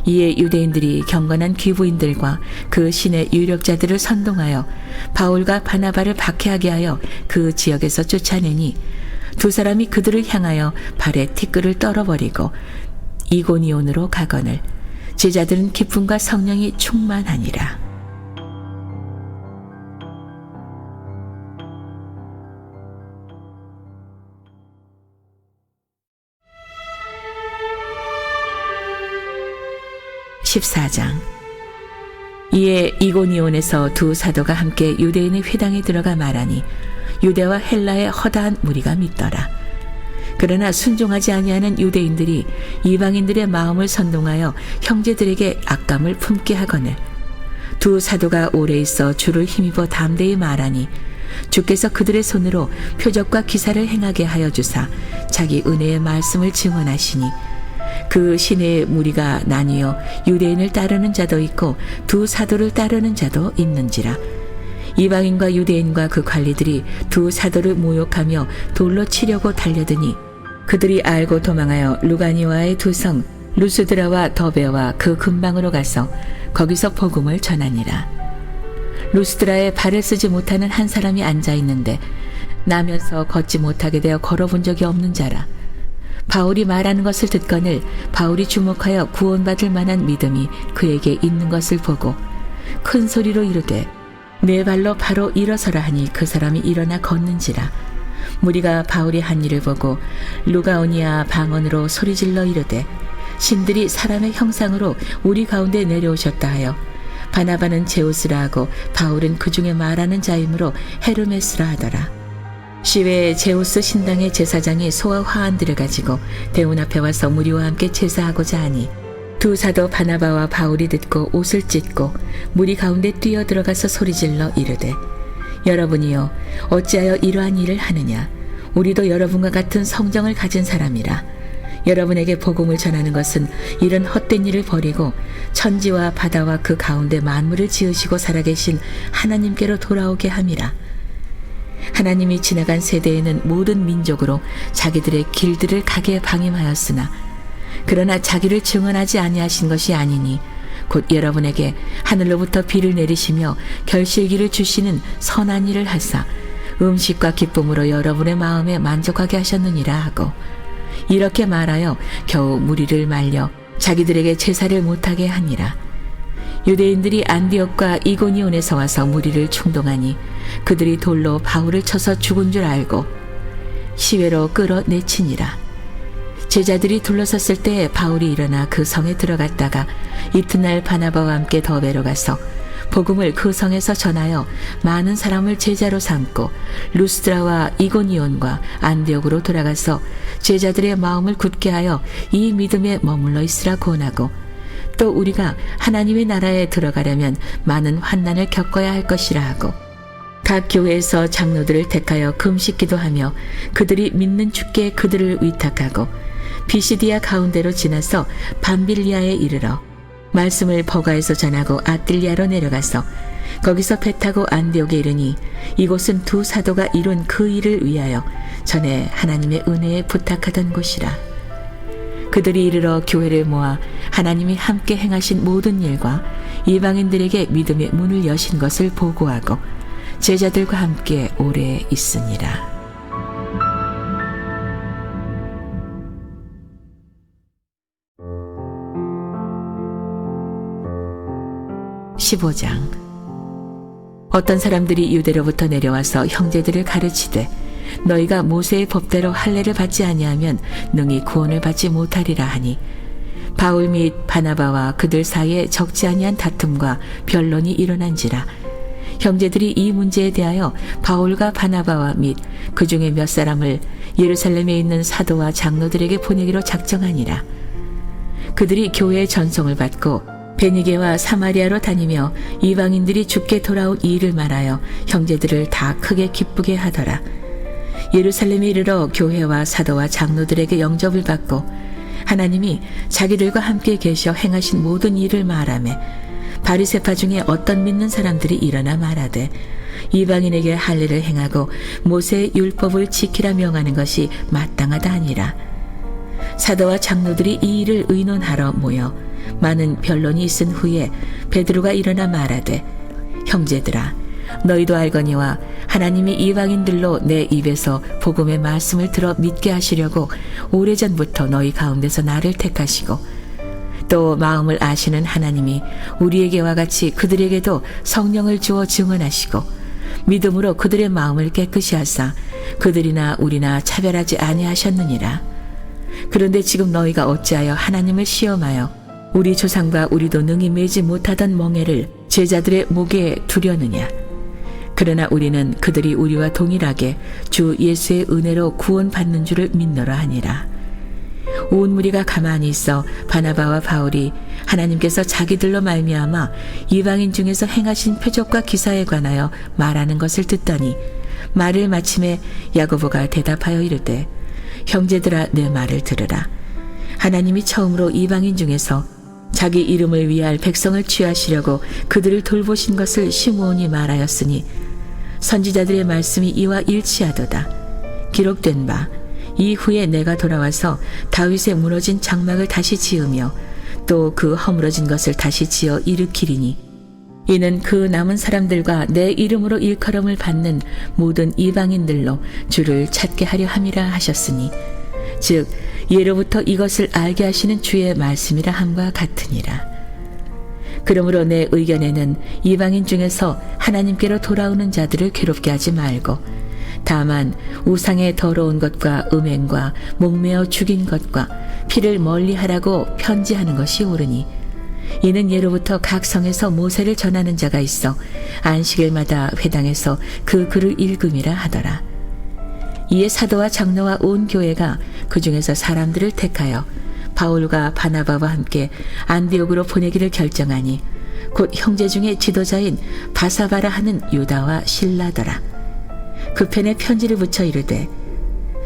이에 유대인들이 경건한 귀부인들과 그 신의 유력자들을 선동하여 바울과 바나바를 박해하게 하여 그 지역에서 쫓아내니 두 사람이 그들을 향하여 발에 티끌을 떨어버리고 이고니온으로 가거늘 제자들은 기쁨과 성령이 충만하니라. (14장) 이에 이고니온에서 두 사도가 함께 유대인의 회당에 들어가 말하니 유대와 헬라의 허다한 무리가 믿더라. 그러나 순종하지 아니하는 유대인들이 이방인들의 마음을 선동하여 형제들에게 악감을 품게 하거늘 두 사도가 오래 있어 주를 힘입어 담대히 말하니 주께서 그들의 손으로 표적과 기사를 행하게 하여 주사 자기 은혜의 말씀을 증언하시니 그 시내의 무리가 나뉘어 유대인을 따르는 자도 있고 두 사도를 따르는 자도 있는지라. 이방인과 유대인과 그 관리들이 두 사도를 모욕하며 돌로 치려고 달려드니 그들이 알고 도망하여 루가니와의 두 성 루스드라와 더베와 그 근방으로 가서 거기서 복음을 전하니라. 루스드라에 발을 쓰지 못하는 한 사람이 앉아 있는데 나면서 걷지 못하게 되어 걸어본 적이 없는 자라. 바울이 말하는 것을 듣거늘 바울이 주목하여 구원받을 만한 믿음이 그에게 있는 것을 보고 큰 소리로 이르되 네 발로 바로 일어서라 하니 그 사람이 일어나 걷는지라. 무리가 바울이 한 일을 보고 루가오니아 방언으로 소리질러 이르되 신들이 사람의 형상으로 우리 가운데 내려오셨다 하여 바나바는 제우스라 하고 바울은 그 중에 말하는 자이므로 헤르메스라 하더라. 시외에 제우스 신당의 제사장이 소와 화환들을 가지고 대운 앞에 와서 무리와 함께 제사하고자 하니 두 사도 바나바와 바울이 듣고 옷을 찢고 무리 가운데 뛰어 들어가서 소리질러 이르되 여러분이여 어찌하여 이러한 일을 하느냐. 우리도 여러분과 같은 성정을 가진 사람이라. 여러분에게 복음을 전하는 것은 이런 헛된 일을 버리고 천지와 바다와 그 가운데 만물을 지으시고 살아계신 하나님께로 돌아오게 함이라. 하나님이 지나간 세대에는 모든 민족으로 자기들의 길들을 가게 방임하였으나 그러나 자기를 증언하지 아니하신 것이 아니니 곧 여러분에게 하늘로부터 비를 내리시며 결실기를 주시는 선한 일을 하사 음식과 기쁨으로 여러분의 마음에 만족하게 하셨느니라 하고 이렇게 말하여 겨우 무리를 말려 자기들에게 제사를 못하게 하니라. 유대인들이 안디옥과 이고니온에서 와서 무리를 충동하니 그들이 돌로 바울을 쳐서 죽은 줄 알고 시외로 끌어내치니라. 제자들이 둘러섰을 때 바울이 일어나 그 성에 들어갔다가 이튿날 바나바와 함께 더베로 가서 복음을 그 성에서 전하여 많은 사람을 제자로 삼고 루스드라와 이고니온과 안디옥으로 돌아가서 제자들의 마음을 굳게 하여 이 믿음에 머물러 있으라 권하고 또 우리가 하나님의 나라에 들어가려면 많은 환난을 겪어야 할 것이라 하고 각 교회에서 장로들을 택하여 금식 기도하며 그들이 믿는 주께 그들을 위탁하고 비시디아 가운데로 지나서 밤빌리아에 이르러 말씀을 버가에서 전하고 아뜰리아로 내려가서 거기서 배 타고 안디옥에 이르니 이곳은 두 사도가 이룬 그 일을 위하여 전에 하나님의 은혜에 부탁하던 곳이라. 그들이 이르러 교회를 모아 하나님이 함께 행하신 모든 일과 이방인들에게 믿음의 문을 여신 것을 보고하고 제자들과 함께 오래 있으니라. (15장) 어떤 사람들이 유대로부터 내려와서 형제들을 가르치되 너희가 모세의 법대로 할례를 받지 아니하면 능히 구원을 받지 못하리라 하니 바울 및 바나바와 그들 사이에 적지 아니한 다툼과 변론이 일어난지라. 형제들이 이 문제에 대하여 바울과 바나바와 및 그 중에 몇 사람을 예루살렘에 있는 사도와 장로들에게 보내기로 작정하니라. 그들이 교회의 전송을 받고 베니게와 사마리아로 다니며 이방인들이 주께 돌아온 이 일을 말하여 형제들을 다 크게 기쁘게 하더라. 예루살렘에 이르러 교회와 사도와 장로들에게 영접을 받고 하나님이 자기들과 함께 계셔 행하신 모든 일을 말하며 바리새파 중에 어떤 믿는 사람들이 일어나 말하되 이방인에게 할례를 행하고 모세의 율법을 지키라 명하는 것이 마땅하다 하니라. 사도와 장로들이 이 일을 의논하러 모여 많은 변론이 있은 후에 베드로가 일어나 말하되 형제들아 너희도 알거니와 하나님이 이방인들로 내 입에서 복음의 말씀을 들어 믿게 하시려고 오래전부터 너희 가운데서 나를 택하시고 또 마음을 아시는 하나님이 우리에게와 같이 그들에게도 성령을 주어 증언하시고 믿음으로 그들의 마음을 깨끗이 하사 그들이나 우리나 차별하지 아니하셨느니라. 그런데 지금 너희가 어찌하여 하나님을 시험하여 우리 조상과 우리도 능히 매지 못하던 멍에를 제자들의 목에 두려느냐. 그러나 우리는 그들이 우리와 동일하게 주 예수의 은혜로 구원받는 줄을 믿노라 하니라. 온 무리가 가만히 있어 바나바와 바울이 하나님께서 자기들로 말미암아 이방인 중에서 행하신 표적과 기사에 관하여 말하는 것을 듣더니 말을 마침에 야고보가 대답하여 이르되 형제들아 내 말을 들으라. 하나님이 처음으로 이방인 중에서 자기 이름을 위할 백성을 취하시려고 그들을 돌보신 것을 시므온이 말하였으니 선지자들의 말씀이 이와 일치하도다. 기록된 바 이후에 내가 돌아와서 다윗의 무너진 장막을 다시 지으며 또 그 허물어진 것을 다시 지어 일으키리니 이는 그 남은 사람들과 내 이름으로 일컬음을 받는 모든 이방인들로 주를 찾게 하려 함이라 하셨으니 즉 예로부터 이것을 알게 하시는 주의 말씀이라 함과 같으니라. 그러므로 내 의견에는 이방인 중에서 하나님께로 돌아오는 자들을 괴롭게 하지 말고 다만 우상의 더러운 것과 음행과 목매어 죽인 것과 피를 멀리하라고 편지하는 것이 옳으니 이는 예로부터 각 성에서 모세를 전하는 자가 있어 안식일마다 회당에서 그 글을 읽음이라 하더라. 이에 사도와 장로와 온 교회가 그 중에서 사람들을 택하여 바울과 바나바와 함께 안디옥으로 보내기를 결정하니 곧 형제 중에 지도자인 바사바라 하는 유다와 실라더라. 그 편에 편지를 붙여 이르되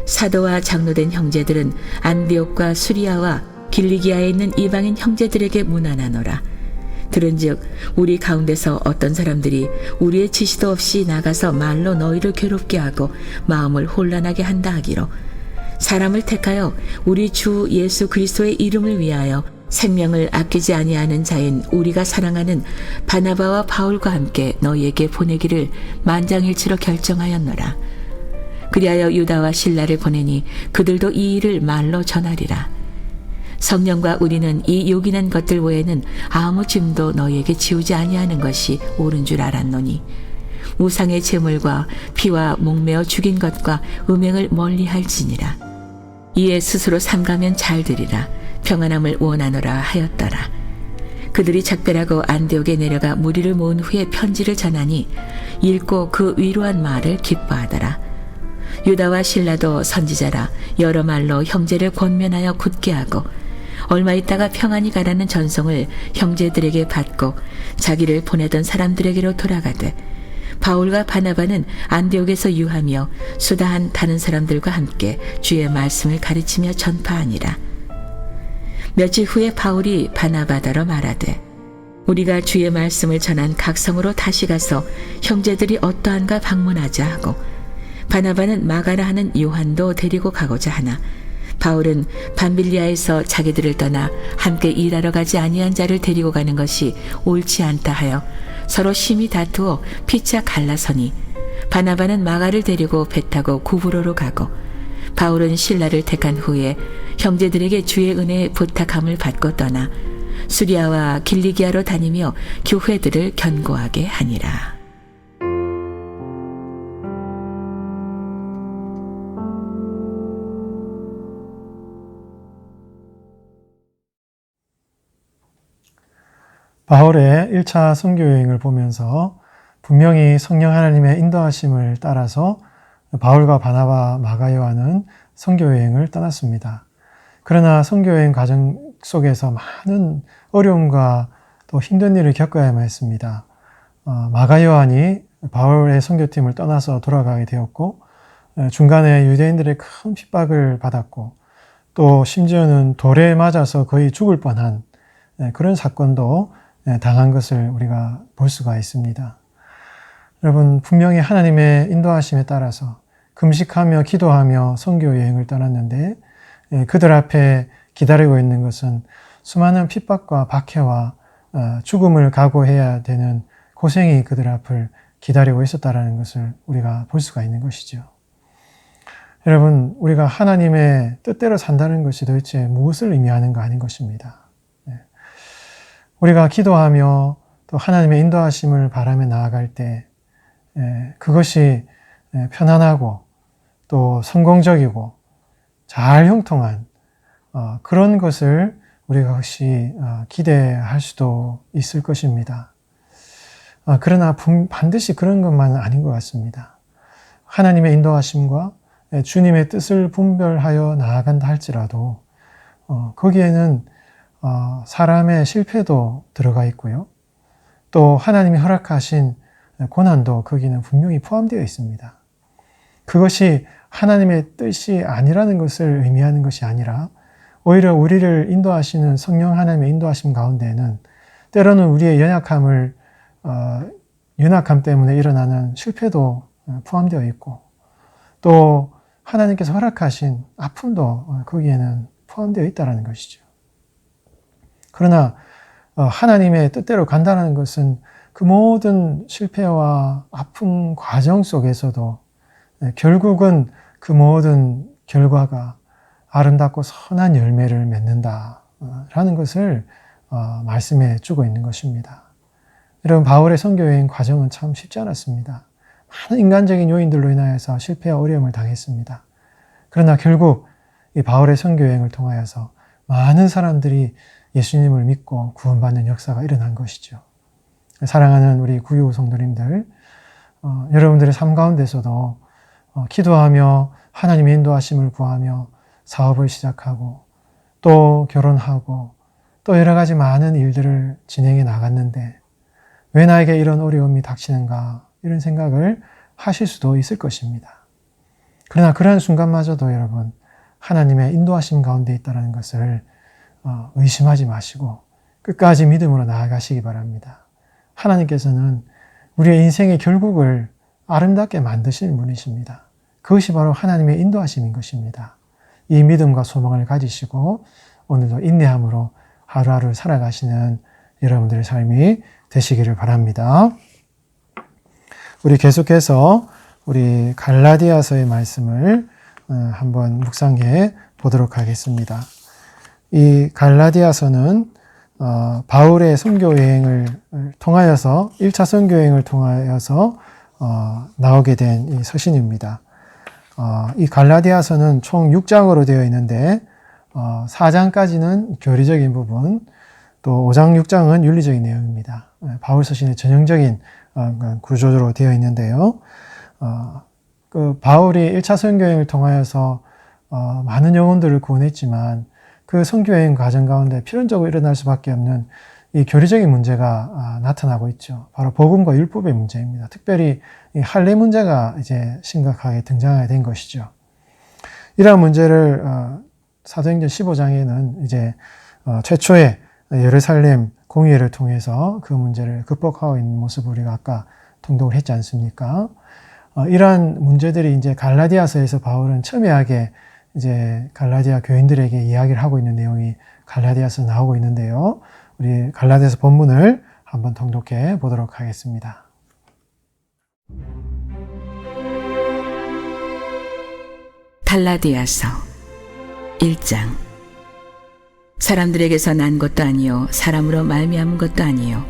사도와 장로된 형제들은 안디옥과 수리아와 길리기아에 있는 이방인 형제들에게 문안하노라. 들은즉 우리 가운데서 어떤 사람들이 우리의 지시도 없이 나가서 말로 너희를 괴롭게 하고 마음을 혼란하게 한다 하기로 사람을 택하여 우리 주 예수 그리스도의 이름을 위하여 생명을 아끼지 아니하는 자인 우리가 사랑하는 바나바와 바울과 함께 너희에게 보내기를 만장일치로 결정하였노라. 그리하여 유다와 실라를 보내니 그들도 이 일을 말로 전하리라. 성령과 우리는 이 요긴한 것들 외에는 아무 짐도 너희에게 지우지 아니하는 것이 옳은 줄 알았노니 우상의 제물과 피와 목매어 죽인 것과 음행을 멀리할지니라. 이에 스스로 삼가면 잘 되리라. 평안함을 원하노라 하였더라. 그들이 작별하고 안디옥에 내려가 무리를 모은 후에 편지를 전하니 읽고 그 위로한 말을 기뻐하더라. 유다와 실라도 선지자라 여러 말로 형제를 권면하여 굳게 하고 얼마 있다가 평안히 가라는 전송을 형제들에게 받고 자기를 보내던 사람들에게로 돌아가되 바울과 바나바는 안디옥에서 유하며 수다한 다른 사람들과 함께 주의 말씀을 가르치며 전파하니라. 며칠 후에 바울이 바나바더러 말하되 우리가 주의 말씀을 전한 각 성으로 다시 가서 형제들이 어떠한가 방문하자 하고 바나바는 마가라 하는 요한도 데리고 가고자 하나 바울은 밤빌리아에서 자기들을 떠나 함께 일하러 가지 아니한 자를 데리고 가는 것이 옳지 않다 하여 서로 심히 다투어 피차 갈라서니 바나바는 마가를 데리고 배 타고 구브로로 가고 바울은 실라를 택한 후에 형제들에게 주의 은혜의 부탁함을 받고 떠나 수리아와 길리기아로 다니며 교회들을 견고하게 하니라. 바울의 1차 선교 여행을 보면서 분명히 성령 하나님의 인도하심을 따라서 바울과 바나바, 마가 요한은 선교 여행을 떠났습니다. 그러나 선교 여행 과정 속에서 많은 어려움과 또 힘든 일을 겪어야만 했습니다. 마가 요한이 바울의 선교팀을 떠나서 돌아가게 되었고 중간에 유대인들의 큰 핍박을 받았고 또 심지어는 돌에 맞아서 거의 죽을 뻔한 그런 사건도 당한 것을 우리가 볼 수가 있습니다. 여러분, 분명히 하나님의 인도하심에 따라서 금식하며 기도하며 선교 여행을 떠났는데 그들 앞에 기다리고 있는 것은 수많은 핍박과 박해와 죽음을 각오해야 되는 고생이 그들 앞을 기다리고 있었다는 것을 우리가 볼 수가 있는 것이죠. 여러분, 우리가 하나님의 뜻대로 산다는 것이 도대체 무엇을 의미하는가 하는 것입니다. 우리가 기도하며 또 하나님의 인도하심을 바라며 나아갈 때 그것이 편안하고 또 성공적이고 잘 형통한 그런 것을 우리가 혹시 기대할 수도 있을 것입니다. 그러나 반드시 그런 것만은 아닌 것 같습니다. 하나님의 인도하심과 주님의 뜻을 분별하여 나아간다 할지라도 거기에는 사람의 실패도 들어가 있고요. 또 하나님이 허락하신 고난도 거기는 분명히 포함되어 있습니다. 그것이 하나님의 뜻이 아니라는 것을 의미하는 것이 아니라 오히려 우리를 인도하시는 성령 하나님의 인도하심 가운데에는 때로는 우리의 연약함 때문에 일어나는 실패도 포함되어 있고 또 하나님께서 허락하신 아픔도 거기에는 포함되어 있다는 것이죠. 그러나 하나님의 뜻대로 간다는 것은 그 모든 실패와 아픔 과정 속에서도 결국은 그 모든 결과가 아름답고 선한 열매를 맺는다라는 것을 말씀해 주고 있는 것입니다. 여러분, 바울의 선교여행 과정은 참 쉽지 않았습니다. 많은 인간적인 요인들로 인하여서 실패와 어려움을 당했습니다. 그러나 결국 이 바울의 선교여행을 통하여서 많은 사람들이 예수님을 믿고 구원받는 역사가 일어난 것이죠. 사랑하는 우리 구교 성도님들, 여러분들의 삶 가운데서도 기도하며 하나님의 인도하심을 구하며 사업을 시작하고 또 결혼하고 또 여러 가지 많은 일들을 진행해 나갔는데 왜 나에게 이런 어려움이 닥치는가 이런 생각을 하실 수도 있을 것입니다. 그러나 그러한 순간마저도 여러분 하나님의 인도하심 가운데 있다는 것을 의심하지 마시고 끝까지 믿음으로 나아가시기 바랍니다. 하나님께서는 우리의 인생의 결국을 아름답게 만드시는 분이십니다. 그것이 바로 하나님의 인도하심인 것입니다. 이 믿음과 소망을 가지시고 오늘도 인내함으로 하루하루 살아가시는 여러분들의 삶이 되시기를 바랍니다. 우리 계속해서 우리 갈라디아서의 말씀을 한번 묵상해 보도록 하겠습니다. 이 갈라디아서는 바울의 선교여행을 통하여서 1차 선교여행을 통하여서 나오게 된 이 서신입니다. 이 갈라디아서는 총 6장으로 되어 있는데 4장까지는 교리적인 부분, 또 5장, 6장은 윤리적인 내용입니다. 바울 서신의 전형적인 구조로 되어 있는데요. 그 바울이 1차 선교여행을 통하여서 많은 영혼들을 구원했지만 그 선교여행 과정 가운데 필연적으로 일어날 수밖에 없는 이 교리적인 문제가 나타나고 있죠. 바로 복음과 율법의 문제입니다. 특별히 이 할례 문제가 이제 심각하게 등장하게 된 것이죠. 이러한 문제를 사도행전 15장에는 이제 최초의 예루살렘 공의회를 통해서 그 문제를 극복하고 있는 모습을 우리가 아까 통독을 했지 않습니까? 이러한 문제들이 이제 갈라디아서에서 바울은 첨예하게 이제 갈라디아 교인들에게 이야기를 하고 있는 내용이 갈라디아서 나오고 있는데요. 우리 갈라디아서 본문을 한번 통독해 보도록 하겠습니다. 갈라디아서 1장. 사람들에게서 난 것도 아니요 사람으로 말미암은 것도 아니요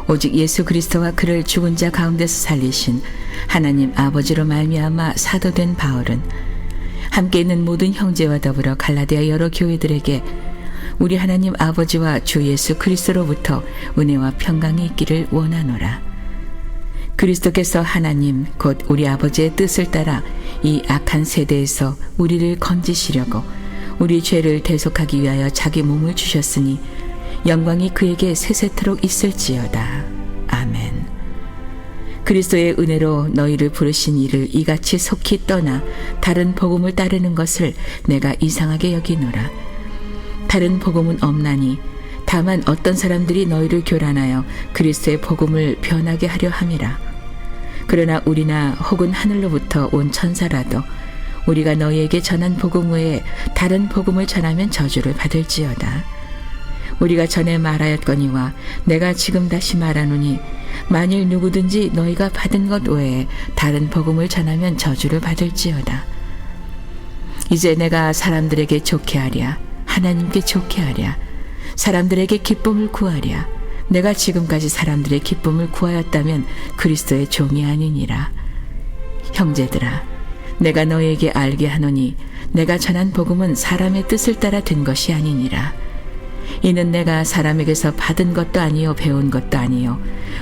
오직 예수 그리스도와 그를 죽은 자 가운데서 살리신 하나님 아버지로 말미암아 사도된 바울은 함께 있는 모든 형제와 더불어 갈라디아 여러 교회들에게 우리 하나님 아버지와 주 예수 그리스도로부터 은혜와 평강이 있기를 원하노라. 그리스도께서 하나님 곧 우리 아버지의 뜻을 따라 이 악한 세대에서 우리를 건지시려고 우리 죄를 대속하기 위하여 자기 몸을 주셨으니 영광이 그에게 세세토록 있을지어다. 아멘. 그리스도의 은혜로 너희를 부르신 이를 이같이 속히 떠나 다른 복음을 따르는 것을 내가 이상하게 여기노라. 다른 복음은 없나니 다만 어떤 사람들이 너희를 교란하여 그리스도의 복음을 변하게 하려 함이라. 그러나 우리나 혹은 하늘로부터 온 천사라도 우리가 너희에게 전한 복음 외에 다른 복음을 전하면 저주를 받을지어다. 우리가 전에 말하였거니와 내가 지금 다시 말하노니 만일 누구든지 너희가 받은 것 외에 다른 복음을 전하면 저주를 받을지어다. 이제 내가 사람들에게 좋게 하랴, 하나님께 좋게 하랴, 사람들에게 기쁨을 구하랴. 내가 지금까지 사람들의 기쁨을 구하였다면 그리스도의 종이 아니니라. 형제들아, 내가 너희에게 알게 하노니 내가 전한 복음은 사람의 뜻을 따라 된 것이 아니니라. 이는 내가 사람에게서 받은 것도 아니요 배운 것도 아니요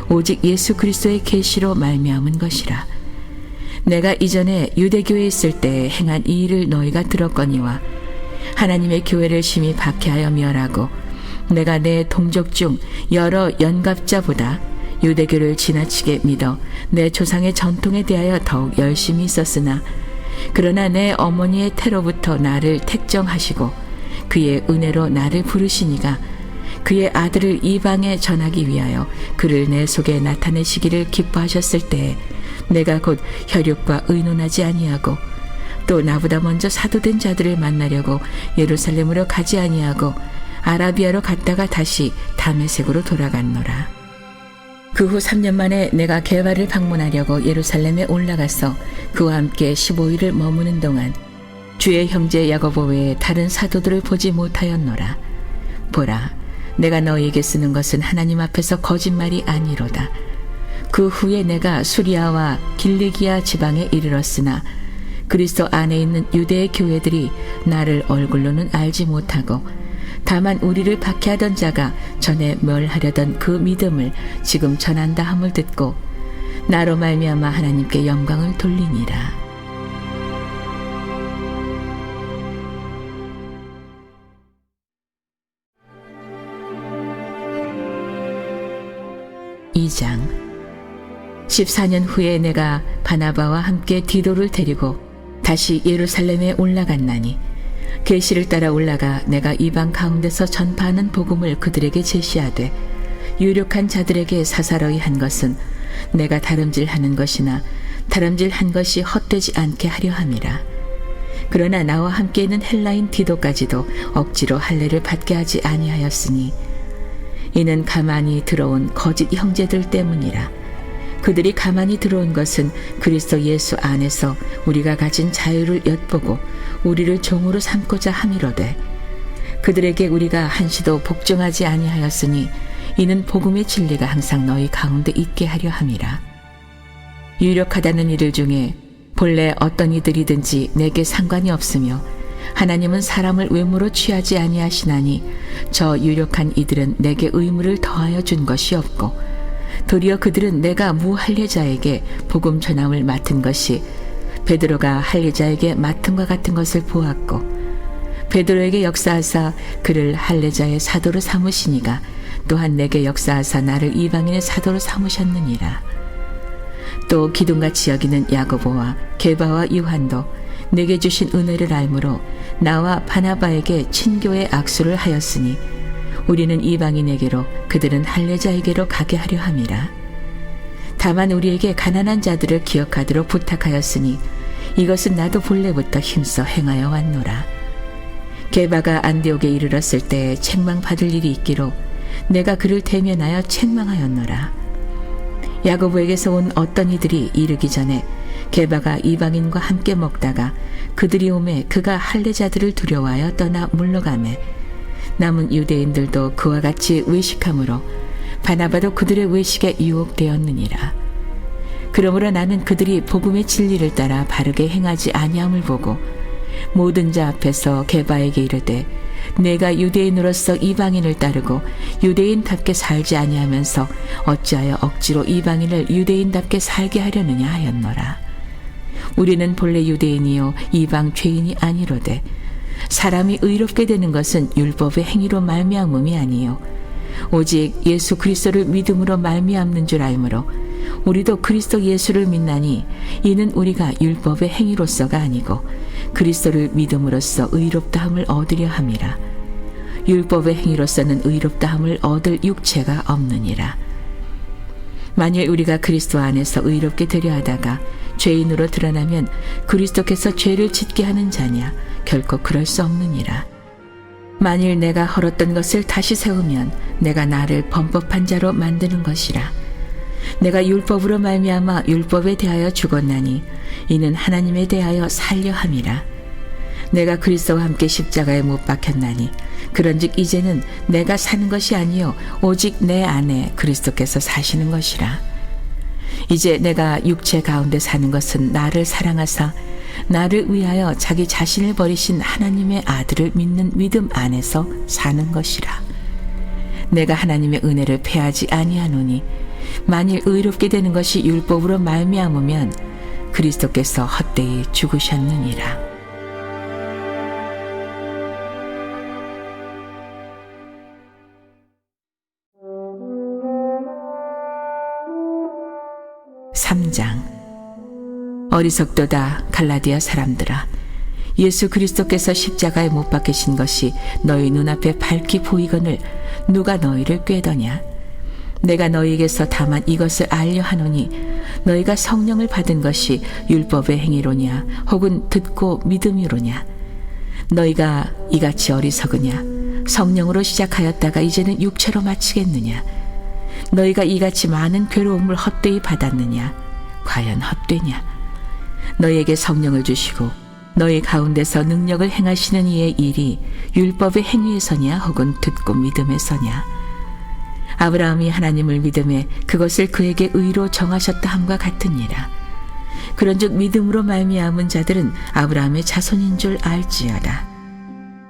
오직 예수 그리스도의 계시로 말미암은 것이라. 내가 이전에 유대교에 있을 때 행한 이 일을 너희가 들었거니와 하나님의 교회를 심히 박해하여 멸하고 내가 내 동족 중 여러 연갑자보다 유대교를 지나치게 믿어 내 조상의 전통에 대하여 더욱 열심히 있었으나 그러나 내 어머니의 태로부터 나를 택정하시고 그의 은혜로 나를 부르시니가 그의 아들을 이방에 전하기 위하여 그를 내 속에 나타내시기를 기뻐하셨을 때에 내가 곧 혈육과 의논하지 아니하고 또 나보다 먼저 사도된 자들을 만나려고 예루살렘으로 가지 아니하고 아라비아로 갔다가 다시 다메섹으로 돌아갔노라. 그 후 3년 만에 내가 게바를 방문하려고 예루살렘에 올라가서 그와 함께 15일을 머무는 동안 주의 형제 야고보 외에 다른 사도들을 보지 못하였노라. 보라, 내가 너희에게 쓰는 것은 하나님 앞에서 거짓말이 아니로다. 그 후에 내가 수리아와 길리기아 지방에 이르렀으나 그리스도 안에 있는 유대의 교회들이 나를 얼굴로는 알지 못하고 다만 우리를 박해하던 자가 전에 멸하려던 그 믿음을 지금 전한다 함을 듣고 나로 말미암아 하나님께 영광을 돌리니라. (2장) 14년 후에 내가 바나바와 함께 디도를 데리고 다시 예루살렘에 올라갔나니 계시를 따라 올라가 내가 이방 가운데서 전파하는 복음을 그들에게 제시하되 유력한 자들에게 사사로이 한 것은 내가 다름질하는 것이나 다름질한 것이 헛되지 않게 하려 함이라. 그러나 나와 함께 있는 헬라인 디도까지도 억지로 할례를 받게 하지 아니하였으니 이는 가만히 들어온 거짓 형제들 때문이라. 그들이 가만히 들어온 것은 그리스도 예수 안에서 우리가 가진 자유를 엿보고 우리를 종으로 삼고자 함이로되 그들에게 우리가 한시도 복종하지 아니하였으니 이는 복음의 진리가 항상 너희 가운데 있게 하려 함이라. 유력하다는 이들 중에 본래 어떤 이들이든지 내게 상관이 없으며 하나님은 사람을 외모로 취하지 아니하시나니 저 유력한 이들은 내게 의무를 더하여 준 것이 없고 도리어 그들은 내가 무할례자에게 복음 전함을 맡은 것이 베드로가 할례자에게 맡음과 같은 것을 보았고 베드로에게 역사하사 그를 할례자의 사도로 삼으시니가 또한 내게 역사하사 나를 이방인의 사도로 삼으셨느니라. 또 기둥같이 여기는 야고보와 게바와 요한도 내게 주신 은혜를 알므로 나와 바나바에게 친교의 악수를 하였으니 우리는 이방인에게로 그들은 할례자에게로 가게 하려 함이라. 다만 우리에게 가난한 자들을 기억하도록 부탁하였으니 이것은 나도 본래부터 힘써 행하여 왔노라. 게바가 안디옥에 이르렀을 때 책망받을 일이 있기로 내가 그를 대면하여 책망하였노라. 야고보에게서 온 어떤 이들이 이르기 전에 게바가 이방인과 함께 먹다가 그들이 오매 그가 할례자들을 두려워하여 떠나 물러가매 남은 유대인들도 그와 같이 외식함으로 바나바도 그들의 외식에 유혹되었느니라. 그러므로 나는 그들이 복음의 진리를 따라 바르게 행하지 아니함을 보고 모든 자 앞에서 게바에게 이르되 내가 유대인으로서 이방인을 따르고 유대인답게 살지 아니하면서 어찌하여 억지로 이방인을 유대인답게 살게 하려느냐 하였노라. 우리는 본래 유대인이요 이방 죄인이 아니로되 사람이 의롭게 되는 것은 율법의 행위로 말미암음이 아니요 오직 예수 그리스도를 믿음으로 말미암는 줄 알므로 우리도 그리스도 예수를 믿나니 이는 우리가 율법의 행위로서가 아니고 그리스도를 믿음으로써 의롭다함을 얻으려 함이라. 율법의 행위로서는 의롭다함을 얻을 육체가 없느니라. 만일 우리가 그리스도 안에서 의롭게 되려 하다가 죄인으로 드러나면 그리스도께서 죄를 짓게 하는 자냐? 결코 그럴 수 없느니라. 만일 내가 헐었던 것을 다시 세우면 내가 나를 범법한 자로 만드는 것이라. 내가 율법으로 말미암아 율법에 대하여 죽었나니 이는 하나님에 대하여 살려 함이라. 내가 그리스도와 함께 십자가에 못 박혔나니 그런즉 이제는 내가 사는 것이 아니요 오직 내 안에 그리스도께서 사시는 것이라. 이제 내가 육체 가운데 사는 것은 나를 사랑하사 나를 위하여 자기 자신을 버리신 하나님의 아들을 믿는 믿음 안에서 사는 것이라. 내가 하나님의 은혜를 패하지 아니하노니 만일 의롭게 되는 것이 율법으로 말미암으면 그리스도께서 헛되이 죽으셨느니라. 어리석도다 갈라디아 사람들아, 예수 그리스도께서 십자가에 못 박히신 것이 너희 눈앞에 밝히 보이거늘 누가 너희를 꾀더냐. 내가 너희에게서 다만 이것을 알려 하노니 너희가 성령을 받은 것이 율법의 행위로냐 혹은 듣고 믿음이로냐. 너희가 이같이 어리석으냐. 성령으로 시작하였다가 이제는 육체로 마치겠느냐. 너희가 이같이 많은 괴로움을 헛되이 받았느냐. 과연 헛되냐. 너희에게 성령을 주시고 너희 가운데서 능력을 행하시는 이의 일이 율법의 행위에서냐 혹은 듣고 믿음에서냐. 아브라함이 하나님을 믿음에 그것을 그에게 의로 정하셨다 함과 같으니라. 그런즉 믿음으로 말미암은 자들은 아브라함의 자손인 줄 알지어다.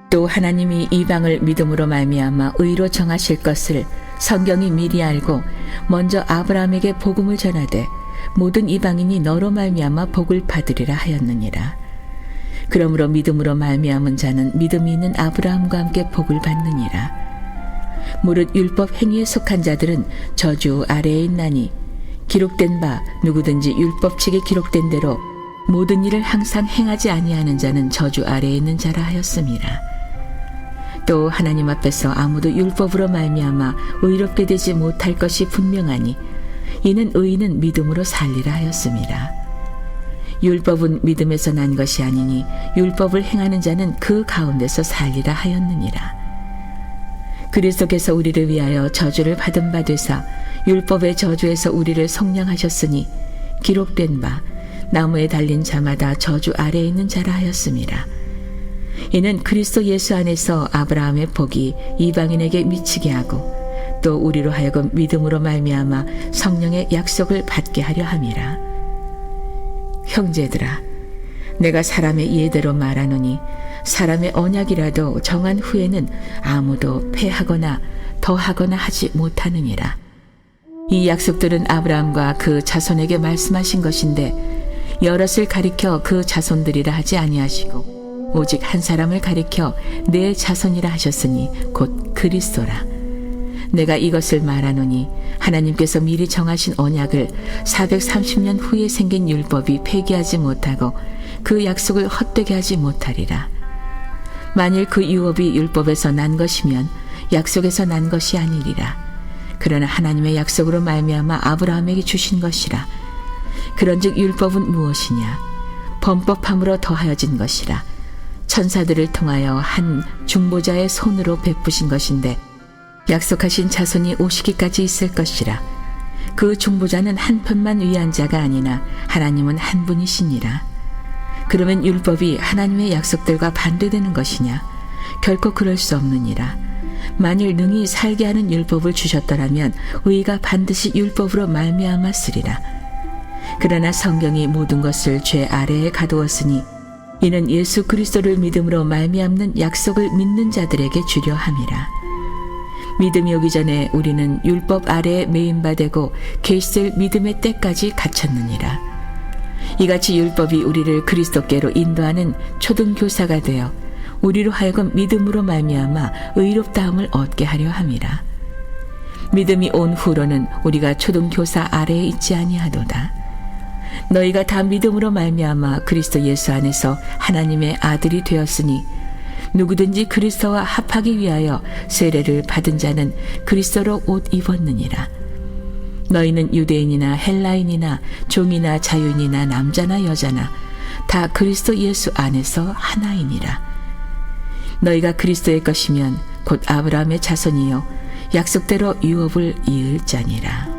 또 하나님이 이방을 믿음으로 말미암아 의로 정하실 것을 성경이 미리 알고 먼저 아브라함에게 복음을 전하되 모든 이방인이 너로 말미암아 복을 받으리라 하였느니라. 그러므로 믿음으로 말미암은 자는 믿음이 있는 아브라함과 함께 복을 받느니라. 무릇 율법 행위에 속한 자들은 저주 아래에 있나니 기록된 바 누구든지 율법책에 기록된 대로 모든 일을 항상 행하지 아니하는 자는 저주 아래에 있는 자라 하였음이라. 또 하나님 앞에서 아무도 율법으로 말미암아 의롭게 되지 못할 것이 분명하니 이는 의인은 믿음으로 살리라 하였음이라. 율법은 믿음에서 난 것이 아니니 율법을 행하는 자는 그 가운데서 살리라 하였느니라. 그리스도께서 우리를 위하여 저주를 받은 바 되사 율법의 저주에서 우리를 속량하셨으니 기록된 바 나무에 달린 자마다 저주 아래에 있는 자라 하였음이라. 이는 그리스도 예수 안에서 아브라함의 복이 이방인에게 미치게 하고 또 우리로 하여금 믿음으로 말미암아 성령의 약속을 받게 하려 함이라. 형제들아, 내가 사람의 예대로 말하노니 사람의 언약이라도 정한 후에는 아무도 패하거나 더하거나 하지 못하느니라. 이 약속들은 아브라함과 그 자손에게 말씀하신 것인데 여럿을 가리켜 그 자손들이라 하지 아니하시고 오직 한 사람을 가리켜 내 자손이라 하셨으니 곧 그리스도라. 내가 이것을 말하노니 하나님께서 미리 정하신 언약을 430년 후에 생긴 율법이 폐기하지 못하고 그 약속을 헛되게 하지 못하리라. 만일 그 유업이 율법에서 난 것이면 약속에서 난 것이 아니리라. 그러나 하나님의 약속으로 말미암아 아브라함에게 주신 것이라. 그런즉 율법은 무엇이냐? 범법함으로 더하여진 것이라. 천사들을 통하여 한 중보자의 손으로 베푸신 것인데 약속하신 자손이 오시기까지 있을 것이라. 그 중보자는 한 편만 위한 자가 아니나 하나님은 한 분이시니라. 그러면 율법이 하나님의 약속들과 반대되는 것이냐? 결코 그럴 수 없느니라. 만일 능히 살게 하는 율법을 주셨더라면 의가 반드시 율법으로 말미암았으리라. 그러나 성경이 모든 것을 죄 아래에 가두었으니 이는 예수 그리스도를 믿음으로 말미암는 약속을 믿는 자들에게 주려 함이라. 믿음이 오기 전에 우리는 율법 아래에 매인바되고 계시될 믿음의 때까지 갇혔느니라. 이같이 율법이 우리를 그리스도께로 인도하는 초등교사가 되어 우리로 하여금 믿음으로 말미암아 의롭다함을 얻게 하려 함이라. 믿음이 온 후로는 우리가 초등교사 아래에 있지 아니하도다. 너희가 다 믿음으로 말미암아 그리스도 예수 안에서 하나님의 아들이 되었으니 누구든지 그리스도와 합하기 위하여 세례를 받은 자는 그리스도로 옷 입었느니라. 너희는 유대인이나 헬라인이나 종이나 자유인이나 남자나 여자나 다 그리스도 예수 안에서 하나이니라. 너희가 그리스도의 것이면 곧 아브라함의 자손이요 약속대로 유업을 이을 자니라.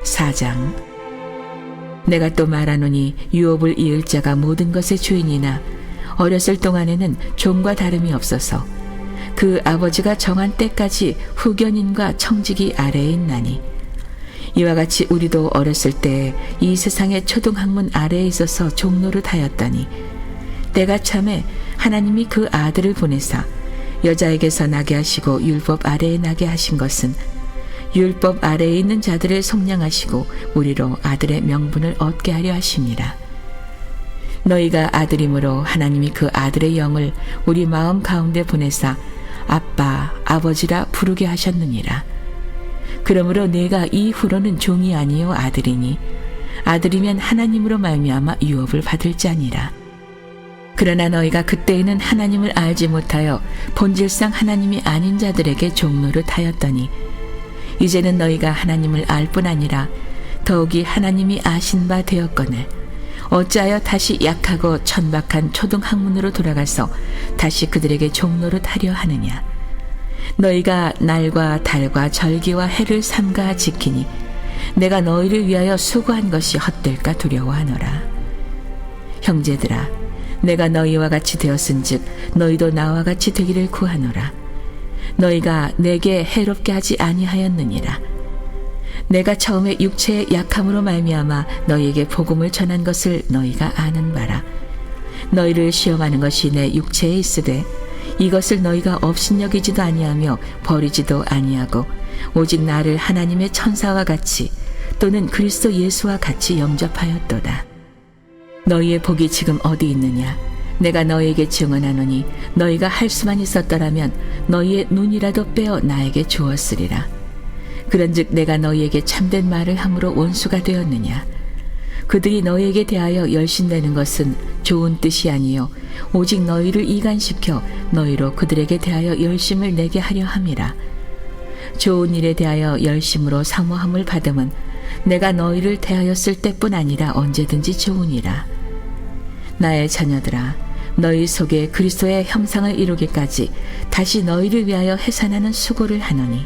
사장. 내가 또 말하노니 유업을 이을 자가 모든 것의 주인이나 어렸을 동안에는 종과 다름이 없어서 그 아버지가 정한 때까지 후견인과 청지기 아래에 있나니 이와 같이 우리도 어렸을 때 이 세상의 초등학문 아래에 있어서 종노릇하였더니 때가 참에 하나님이 그 아들을 보내사 여자에게서 나게 하시고 율법 아래에 나게 하신 것은 율법 아래에 있는 자들을 속량하시고 우리로 아들의 명분을 얻게 하려 하심이라. 너희가 아들이므로 하나님이 그 아들의 영을 우리 마음 가운데 보내사 아빠, 아버지라 부르게 하셨느니라. 그러므로 내가 이후로는 종이 아니요 아들이니 아들이면 하나님으로 말미암아 유업을 받을 자니라. 그러나 너희가 그때에는 하나님을 알지 못하여 본질상 하나님이 아닌 자들에게 종노릇하였더니 이제는 너희가 하나님을 알 뿐 아니라 더욱이 하나님이 아신 바 되었거늘 어찌하여 다시 약하고 천박한 초등학문으로 돌아가서 다시 그들에게 종노릇하려 하느냐. 너희가 날과 달과 절기와 해를 삼가 지키니 내가 너희를 위하여 수고한 것이 헛될까 두려워하노라. 형제들아, 내가 너희와 같이 되었은즉 너희도 나와 같이 되기를 구하노라. 너희가 내게 해롭게 하지 아니하였느니라. 내가 처음에 육체의 약함으로 말미암아 너희에게 복음을 전한 것을 너희가 아는 바라. 너희를 시험하는 것이 내 육체에 있으되 이것을 너희가 업신여기지도 아니하며 버리지도 아니하고 오직 나를 하나님의 천사와 같이 또는 그리스도 예수와 같이 영접하였도다. 너희의 복이 지금 어디 있느냐? 내가 너희에게 증언하노니 너희가 할 수만 있었더라면 너희의 눈이라도 빼어 나에게 주었으리라. 그런즉 내가 너희에게 참된 말을 함으로 원수가 되었느냐? 그들이 너희에게 대하여 열심내는 것은 좋은 뜻이 아니요 오직 너희를 이간시켜 너희로 그들에게 대하여 열심을 내게 하려 함이라. 좋은 일에 대하여 열심으로 사모함을 받음은 내가 너희를 대하였을 때뿐 아니라 언제든지 좋으니라. 나의 자녀들아, 너희 속에 그리스도의 형상을 이루기까지 다시 너희를 위하여 해산하는 수고를 하노니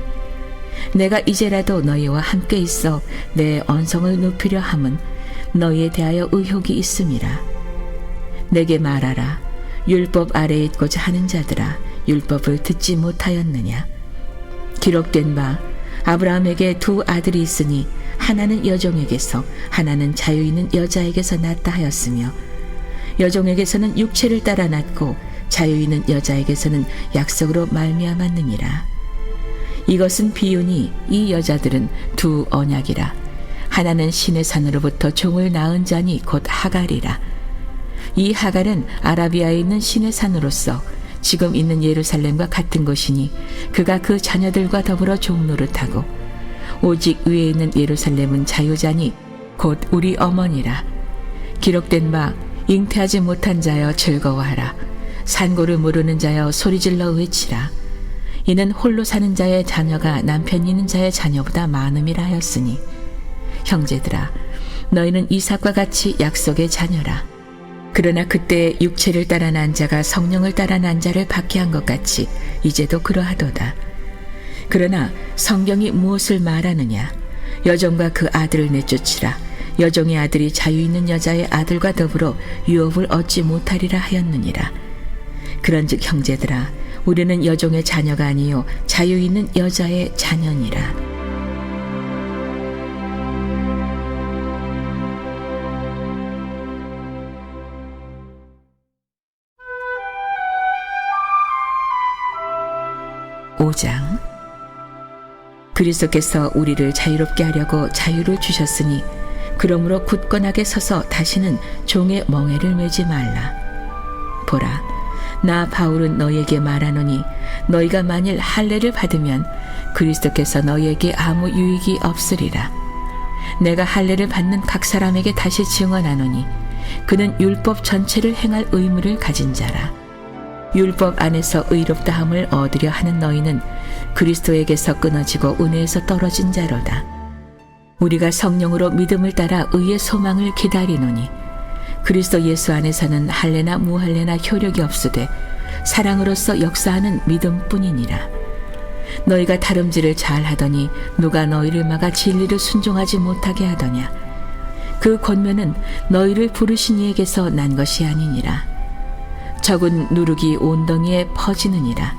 내가 이제라도 너희와 함께 있어 내 언성을 높이려 함은 너희에 대하여 의혹이 있음이라. 내게 말하라. 율법 아래에 있고자 하는 자들아, 율법을 듣지 못하였느냐? 기록된 바 아브라함에게 두 아들이 있으니 하나는 여종에게서 하나는 자유 있는 여자에게서 낳았다 하였으며 여종에게서는 육체를 따라 낳고 자유 있는 여자에게서는 약속으로 말미암았느니라. 이것은 비유니 이 여자들은 두 언약이라. 하나는 신의 산으로부터 종을 낳은 자니 곧 하갈이라. 이 하갈은 아라비아에 있는 신의 산으로서 지금 있는 예루살렘과 같은 곳이니 그가 그 자녀들과 더불어 종노릇하고 오직 위에 있는 예루살렘은 자유자니 곧 우리 어머니라. 기록된 바 잉태하지 못한 자여 즐거워하라. 산고를 모르는 자여 소리질러 외치라. 이는 홀로 사는 자의 자녀가 남편 있는 자의 자녀보다 많음이라 하였으니 형제들아, 너희는 이삭과 같이 약속의 자녀라. 그러나 그때 육체를 따라 난 자가 성령을 따라 난 자를 받게 한 것 같이 이제도 그러하도다. 그러나 성경이 무엇을 말하느냐? 여종과 그 아들을 내쫓으라. 여종의 아들이 자유 있는 여자의 아들과 더불어 유업을 얻지 못하리라 하였느니라. 그런즉 형제들아, 우리는 여종의 자녀가 아니요 자유 있는 여자의 자녀니라. (5장) 그리스도께서 우리를 자유롭게 하려고 자유를 주셨으니 그러므로 굳건하게 서서 다시는 종의 멍에를 매지 말라. 보라, 나 바울은 너희에게 말하노니 너희가 만일 할례를 받으면 그리스도께서 너희에게 아무 유익이 없으리라. 내가 할례를 받는 각 사람에게 다시 증언하노니 그는 율법 전체를 행할 의무를 가진 자라. 율법 안에서 의롭다함을 얻으려 하는 너희는 그리스도에게서 끊어지고 은혜에서 떨어진 자로다. 우리가 성령으로 믿음을 따라 의의 소망을 기다리노니 그리스도 예수 안에서는 할례나 무할례나 효력이 없으되 사랑으로서 역사하는 믿음뿐이니라. 너희가 다름질을 잘하더니 누가 너희를 막아 진리를 순종하지 못하게 하더냐. 그 권면은 너희를 부르신 이에게서 난 것이 아니니라. 적은 누룩이 온덩이에 퍼지느니라.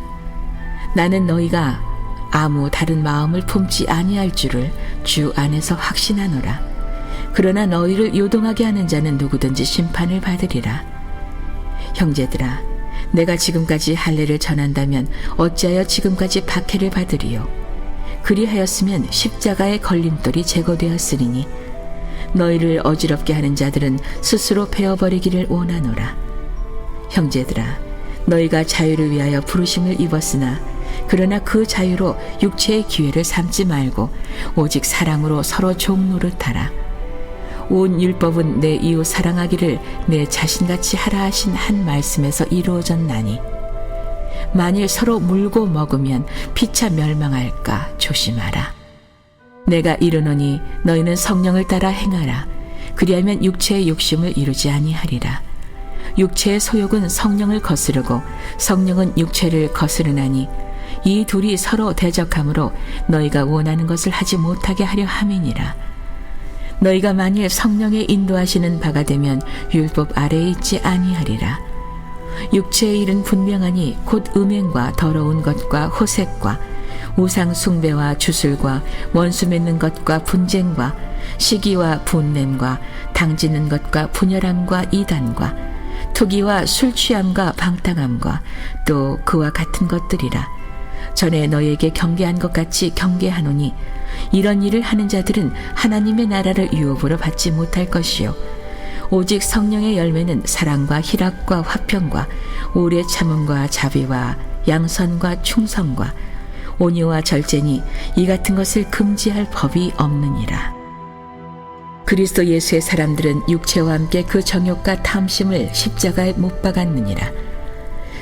나는 너희가 아무 다른 마음을 품지 아니할 줄을 주 안에서 확신하노라. 그러나 너희를 요동하게 하는 자는 누구든지 심판을 받으리라. 형제들아, 내가 지금까지 할례를 전한다면 어찌하여 지금까지 박해를 받으리요. 그리하였으면 십자가의 걸림돌이 제거되었으리니 너희를 어지럽게 하는 자들은 스스로 베어버리기를 원하노라. 형제들아, 너희가 자유를 위하여 부르심을 입었으나 그러나 그 자유로 육체의 기회를 삼지 말고 오직 사랑으로 서로 종 노릇하라. 온 율법은 내 이웃 사랑하기를 내 자신같이 하라 하신 한 말씀에서 이루어졌나니 만일 서로 물고 먹으면 피차 멸망할까 조심하라. 내가 이르노니 너희는 성령을 따라 행하라. 그리하면 육체의 욕심을 이루지 아니하리라. 육체의 소욕은 성령을 거스르고 성령은 육체를 거스르나니 이 둘이 서로 대적하므로 너희가 원하는 것을 하지 못하게 하려 함이니라. 너희가 만일 성령의 인도하시는 바가 되면 율법 아래에 있지 아니하리라. 육체의 일은 분명하니 곧 음행과 더러운 것과 호색과 우상 숭배와 주술과 원수 맺는 것과 분쟁과 시기와 분냄과 당짓는 것과 분열함과 이단과 투기와 술 취함과 방탕함과 또 그와 같은 것들이라. 전에 너희에게 경계한 것 같이 경계하노니 이런 일을 하는 자들은 하나님의 나라를 유업으로 받지 못할 것이요 오직 성령의 열매는 사랑과 희락과 화평과 오래 참음과 자비와 양선과 충성과 온유와 절제니 이 같은 것을 금지할 법이 없느니라. 그리스도 예수의 사람들은 육체와 함께 그 정욕과 탐심을 십자가에 못 박았느니라.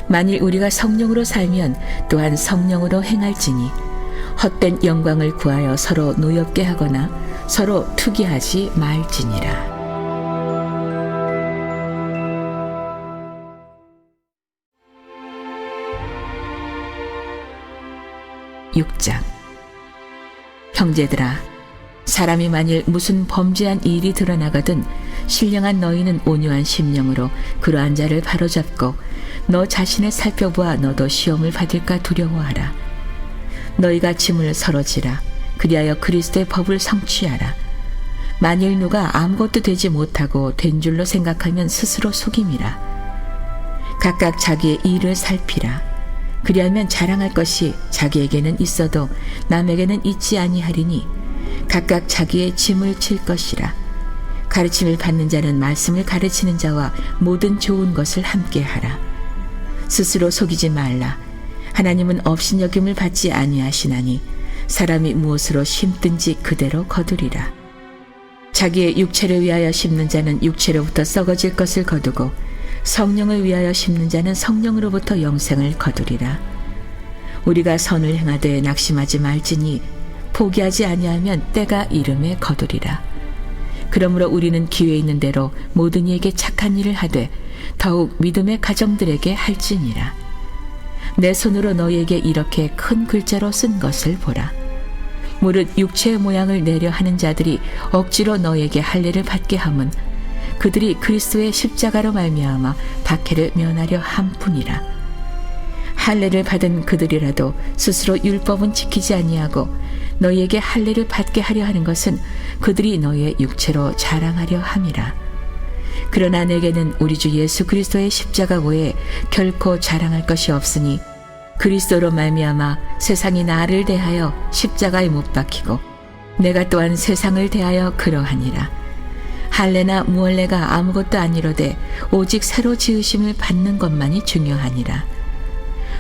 만일 우리가 성령으로 살면 또한 성령으로 행할지니 헛된 영광을 구하여 서로 노엽게 하거나 서로 투기하지 말지니라. 6장. 형제들아, 사람이 만일 무슨 범죄한 일이 드러나거든 신령한 너희는 온유한 심령으로 그러한 자를 바로잡고 너 자신을 살펴보아 너도 시험을 받을까 두려워하라. 너희가 짐을 서로 지라. 그리하여 그리스도의 법을 성취하라. 만일 누가 아무것도 되지 못하고 된 줄로 생각하면 스스로 속임이라. 각각 자기의 일을 살피라. 그리하면 자랑할 것이 자기에게는 있어도 남에게는 있지 아니하리니 각각 자기의 짐을 질 것이라. 가르침을 받는 자는 말씀을 가르치는 자와 모든 좋은 것을 함께 하라. 스스로 속이지 말라. 하나님은 업신여김을 받지 아니하시나니 사람이 무엇으로 심든지 그대로 거두리라. 자기의 육체를 위하여 심는 자는 육체로부터 썩어질 것을 거두고 성령을 위하여 심는 자는 성령으로부터 영생을 거두리라. 우리가 선을 행하되 낙심하지 말지니 포기하지 아니하면 때가 이름에 거두리라. 그러므로 우리는 기회 있는 대로 모든 이에게 착한 일을 하되 더욱 믿음의 가정들에게 할지니라. 내 손으로 너희에게 이렇게 큰 글자로 쓴 것을 보라. 무릇 육체의 모양을 내려 하는 자들이 억지로 너희에게 할례를 받게 함은 그들이 그리스도의 십자가로 말미암아 박해를 면하려 함뿐이라. 할례를 받은 그들이라도 스스로 율법은 지키지 아니하고 너희에게 할례를 받게 하려 하는 것은 그들이 너희의 육체로 자랑하려 함이라. 그러나 내게는 우리 주 예수 그리스도의 십자가 외에 결코 자랑할 것이 없으니 그리스도로 말미암아 세상이 나를 대하여 십자가에 못 박히고 내가 또한 세상을 대하여 그러하니라. 할례나 무할례가 아무것도 아니로되 오직 새로 지으심을 받는 것만이 중요하니라.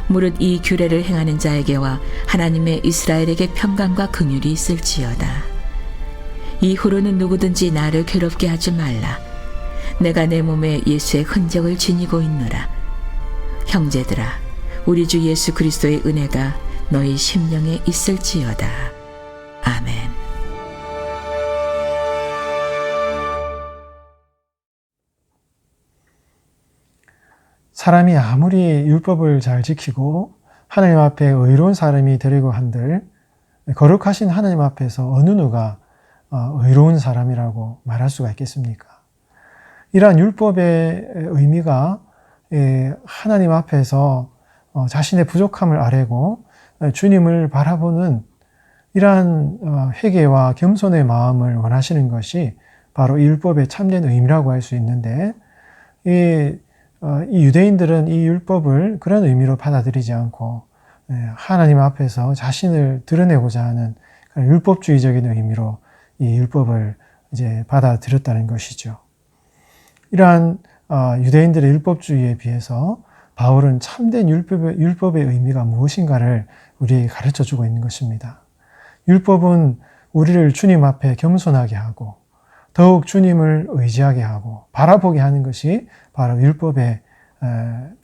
무릇 이 규례를 행하는 자에게와 하나님의 이스라엘에게 평강과 긍휼이 있을지어다. 이후로는 누구든지 나를 괴롭게 하지 말라. 내가 내 몸에 예수의 흔적을 지니고 있노라. 형제들아, 우리 주 예수 그리스도의 은혜가 너희 심령에 있을지어다. 아멘. 사람이 아무리 율법을 잘 지키고 하나님 앞에 의로운 사람이 되려고 한들 거룩하신 하나님 앞에서 어느 누가 의로운 사람이라고 말할 수가 있겠습니까? 이러한 율법의 의미가 하나님 앞에서 자신의 부족함을 아뢰고 주님을 바라보는 이러한 회개와 겸손의 마음을 원하시는 것이 바로 이 율법의 참된 의미라고 할 수 있는데 이 유대인들은 이 율법을 그런 의미로 받아들이지 않고 하나님 앞에서 자신을 드러내고자 하는 그런 율법주의적인 의미로 이 율법을 이제 받아들였다는 것이죠. 이러한 유대인들의 율법주의에 비해서 바울은 참된 율법의 의미가 무엇인가를 우리에게 가르쳐주고 있는 것입니다. 율법은 우리를 주님 앞에 겸손하게 하고 더욱 주님을 의지하게 하고 바라보게 하는 것이 바로 율법의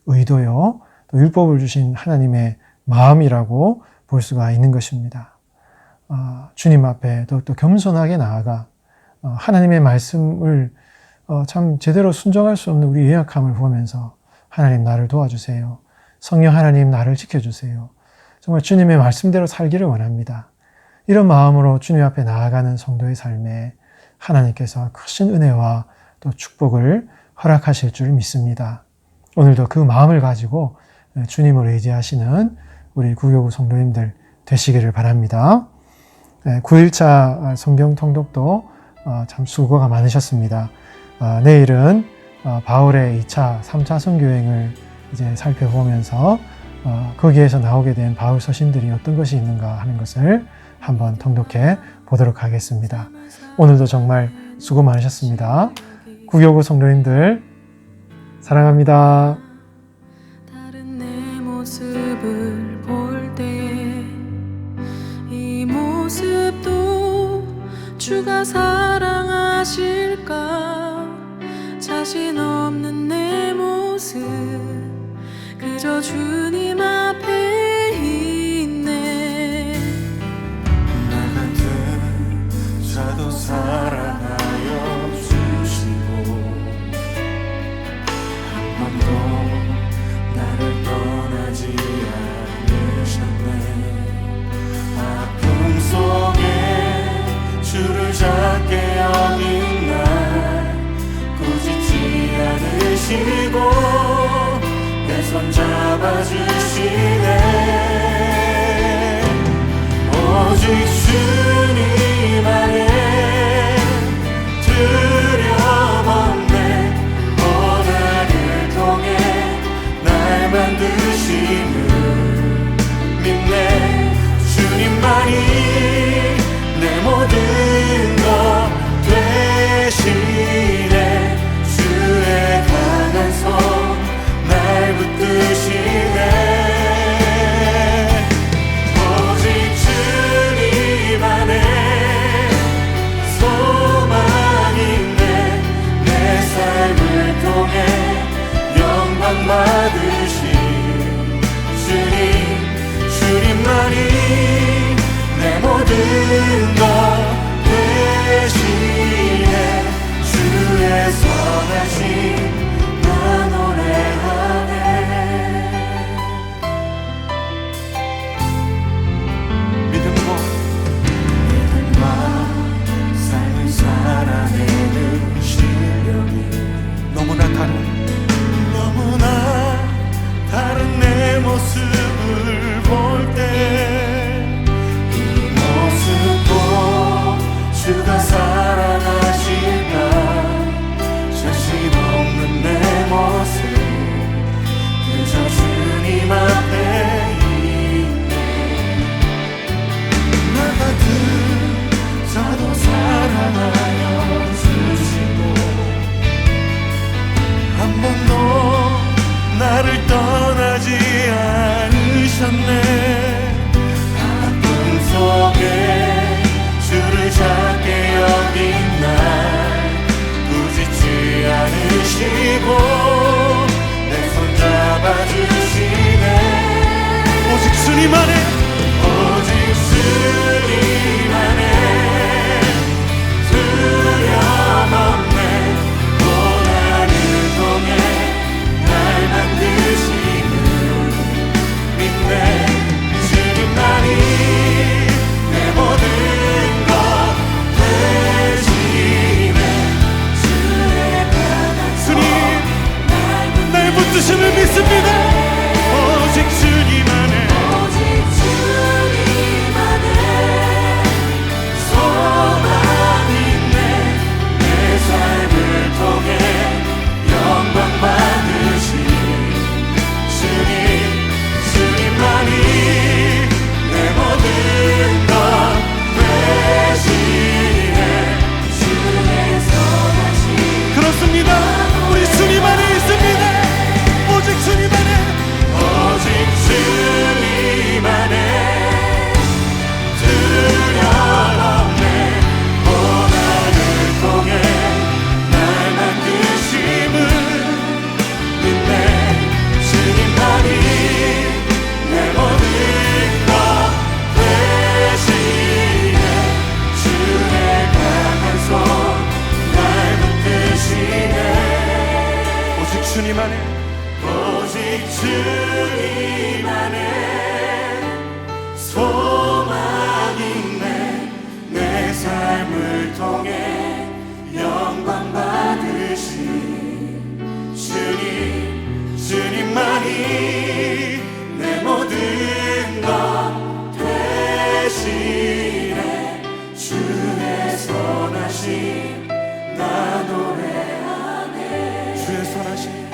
의도요, 또 율법을 주신 하나님의 마음이라고 볼 수가 있는 것입니다. 주님 앞에 더욱더 겸손하게 나아가 하나님의 말씀을 참 제대로 순종할 수 없는 우리 연약함을 보면서 하나님 나를 도와주세요. 성령 하나님 나를 지켜주세요. 정말 주님의 말씀대로 살기를 원합니다. 이런 마음으로 주님 앞에 나아가는 성도의 삶에 하나님께서 크신 은혜와 또 축복을 허락하실 줄 믿습니다. 오늘도 그 마음을 가지고 주님을 의지하시는 우리 구교구 성도님들 되시기를 바랍니다. 9일차 성경 통독도 참 수고가 많으셨습니다. 내일은 바울의 2차, 3차 선교행을 이제 살펴보면서 거기에서 나오게 된 바울 서신들이 어떤 것이 있는가 하는 것을 한번 통독해 보도록 하겠습니다. 오늘도 정말 수고 많으셨습니다. 구교구 성도님들 사랑합니다. 다른 내 모습을 볼 때 이 모습도 주가 사랑하실까? 자신 없는 내 모습 그저 주님 앞에 있네. 나 같은 자도 사랑하여 주시고 한 번도 나를 떠나지 않으셨네. 아픔 속에 주를 작게 여긴 날 꾸짖지 않으시고 내 손 잡아주시네. 오직 주님 안에 두려움 없네. 고난을 통해 날 만드심을 믿네. 주님만이 내 모든 것 되시네. 주의 강한 손 날 붙드시네. 오직 주님 안에 소망 있네. 내 삶을 통해 영광 받으신 주님만이 내 모든 것 되시네. 주의 선하심 나 노래하네. 믿음과 삶을 살아내는 실력이 너무나 다른 내 모습을 볼 때 이 모습도 주가 사랑하실까? 자신 없는 내 모습 그저 주님 앞에 있네. 나 같은 자도 사랑하여 주시고 한 번도 나를 떠나지 않으셨네. 아픔 속에 주를 작게 여긴 날 꾸짖지 않으시고 내 손 잡아주시네. 오직 주님 안에 두려움 없네. 고난을 통해 날 만드 주심을 믿습니다. 오직 주님 안에 오직 주님 안에 소망이 있네. 내 삶을 통해 영광 받으신 주님만이 내 모든 것 대신해 주의 선하신 그렇습니다. 우리 주님 안에 있습니다. 오직 주님 안에 오직 주님 안에 두려움에 고난을 통해 날 만드심을 믿네. 주님만이 내 모든 것 대신해 주의 강한 손 날 붙드시네. 오직 주님 안에 오직 주님 안에 소망이 있네. 내 삶을 통해 영광 받으신 주님만이 내 모든 것 대신해 주의 선하심 나 노래하네. 주의 선하심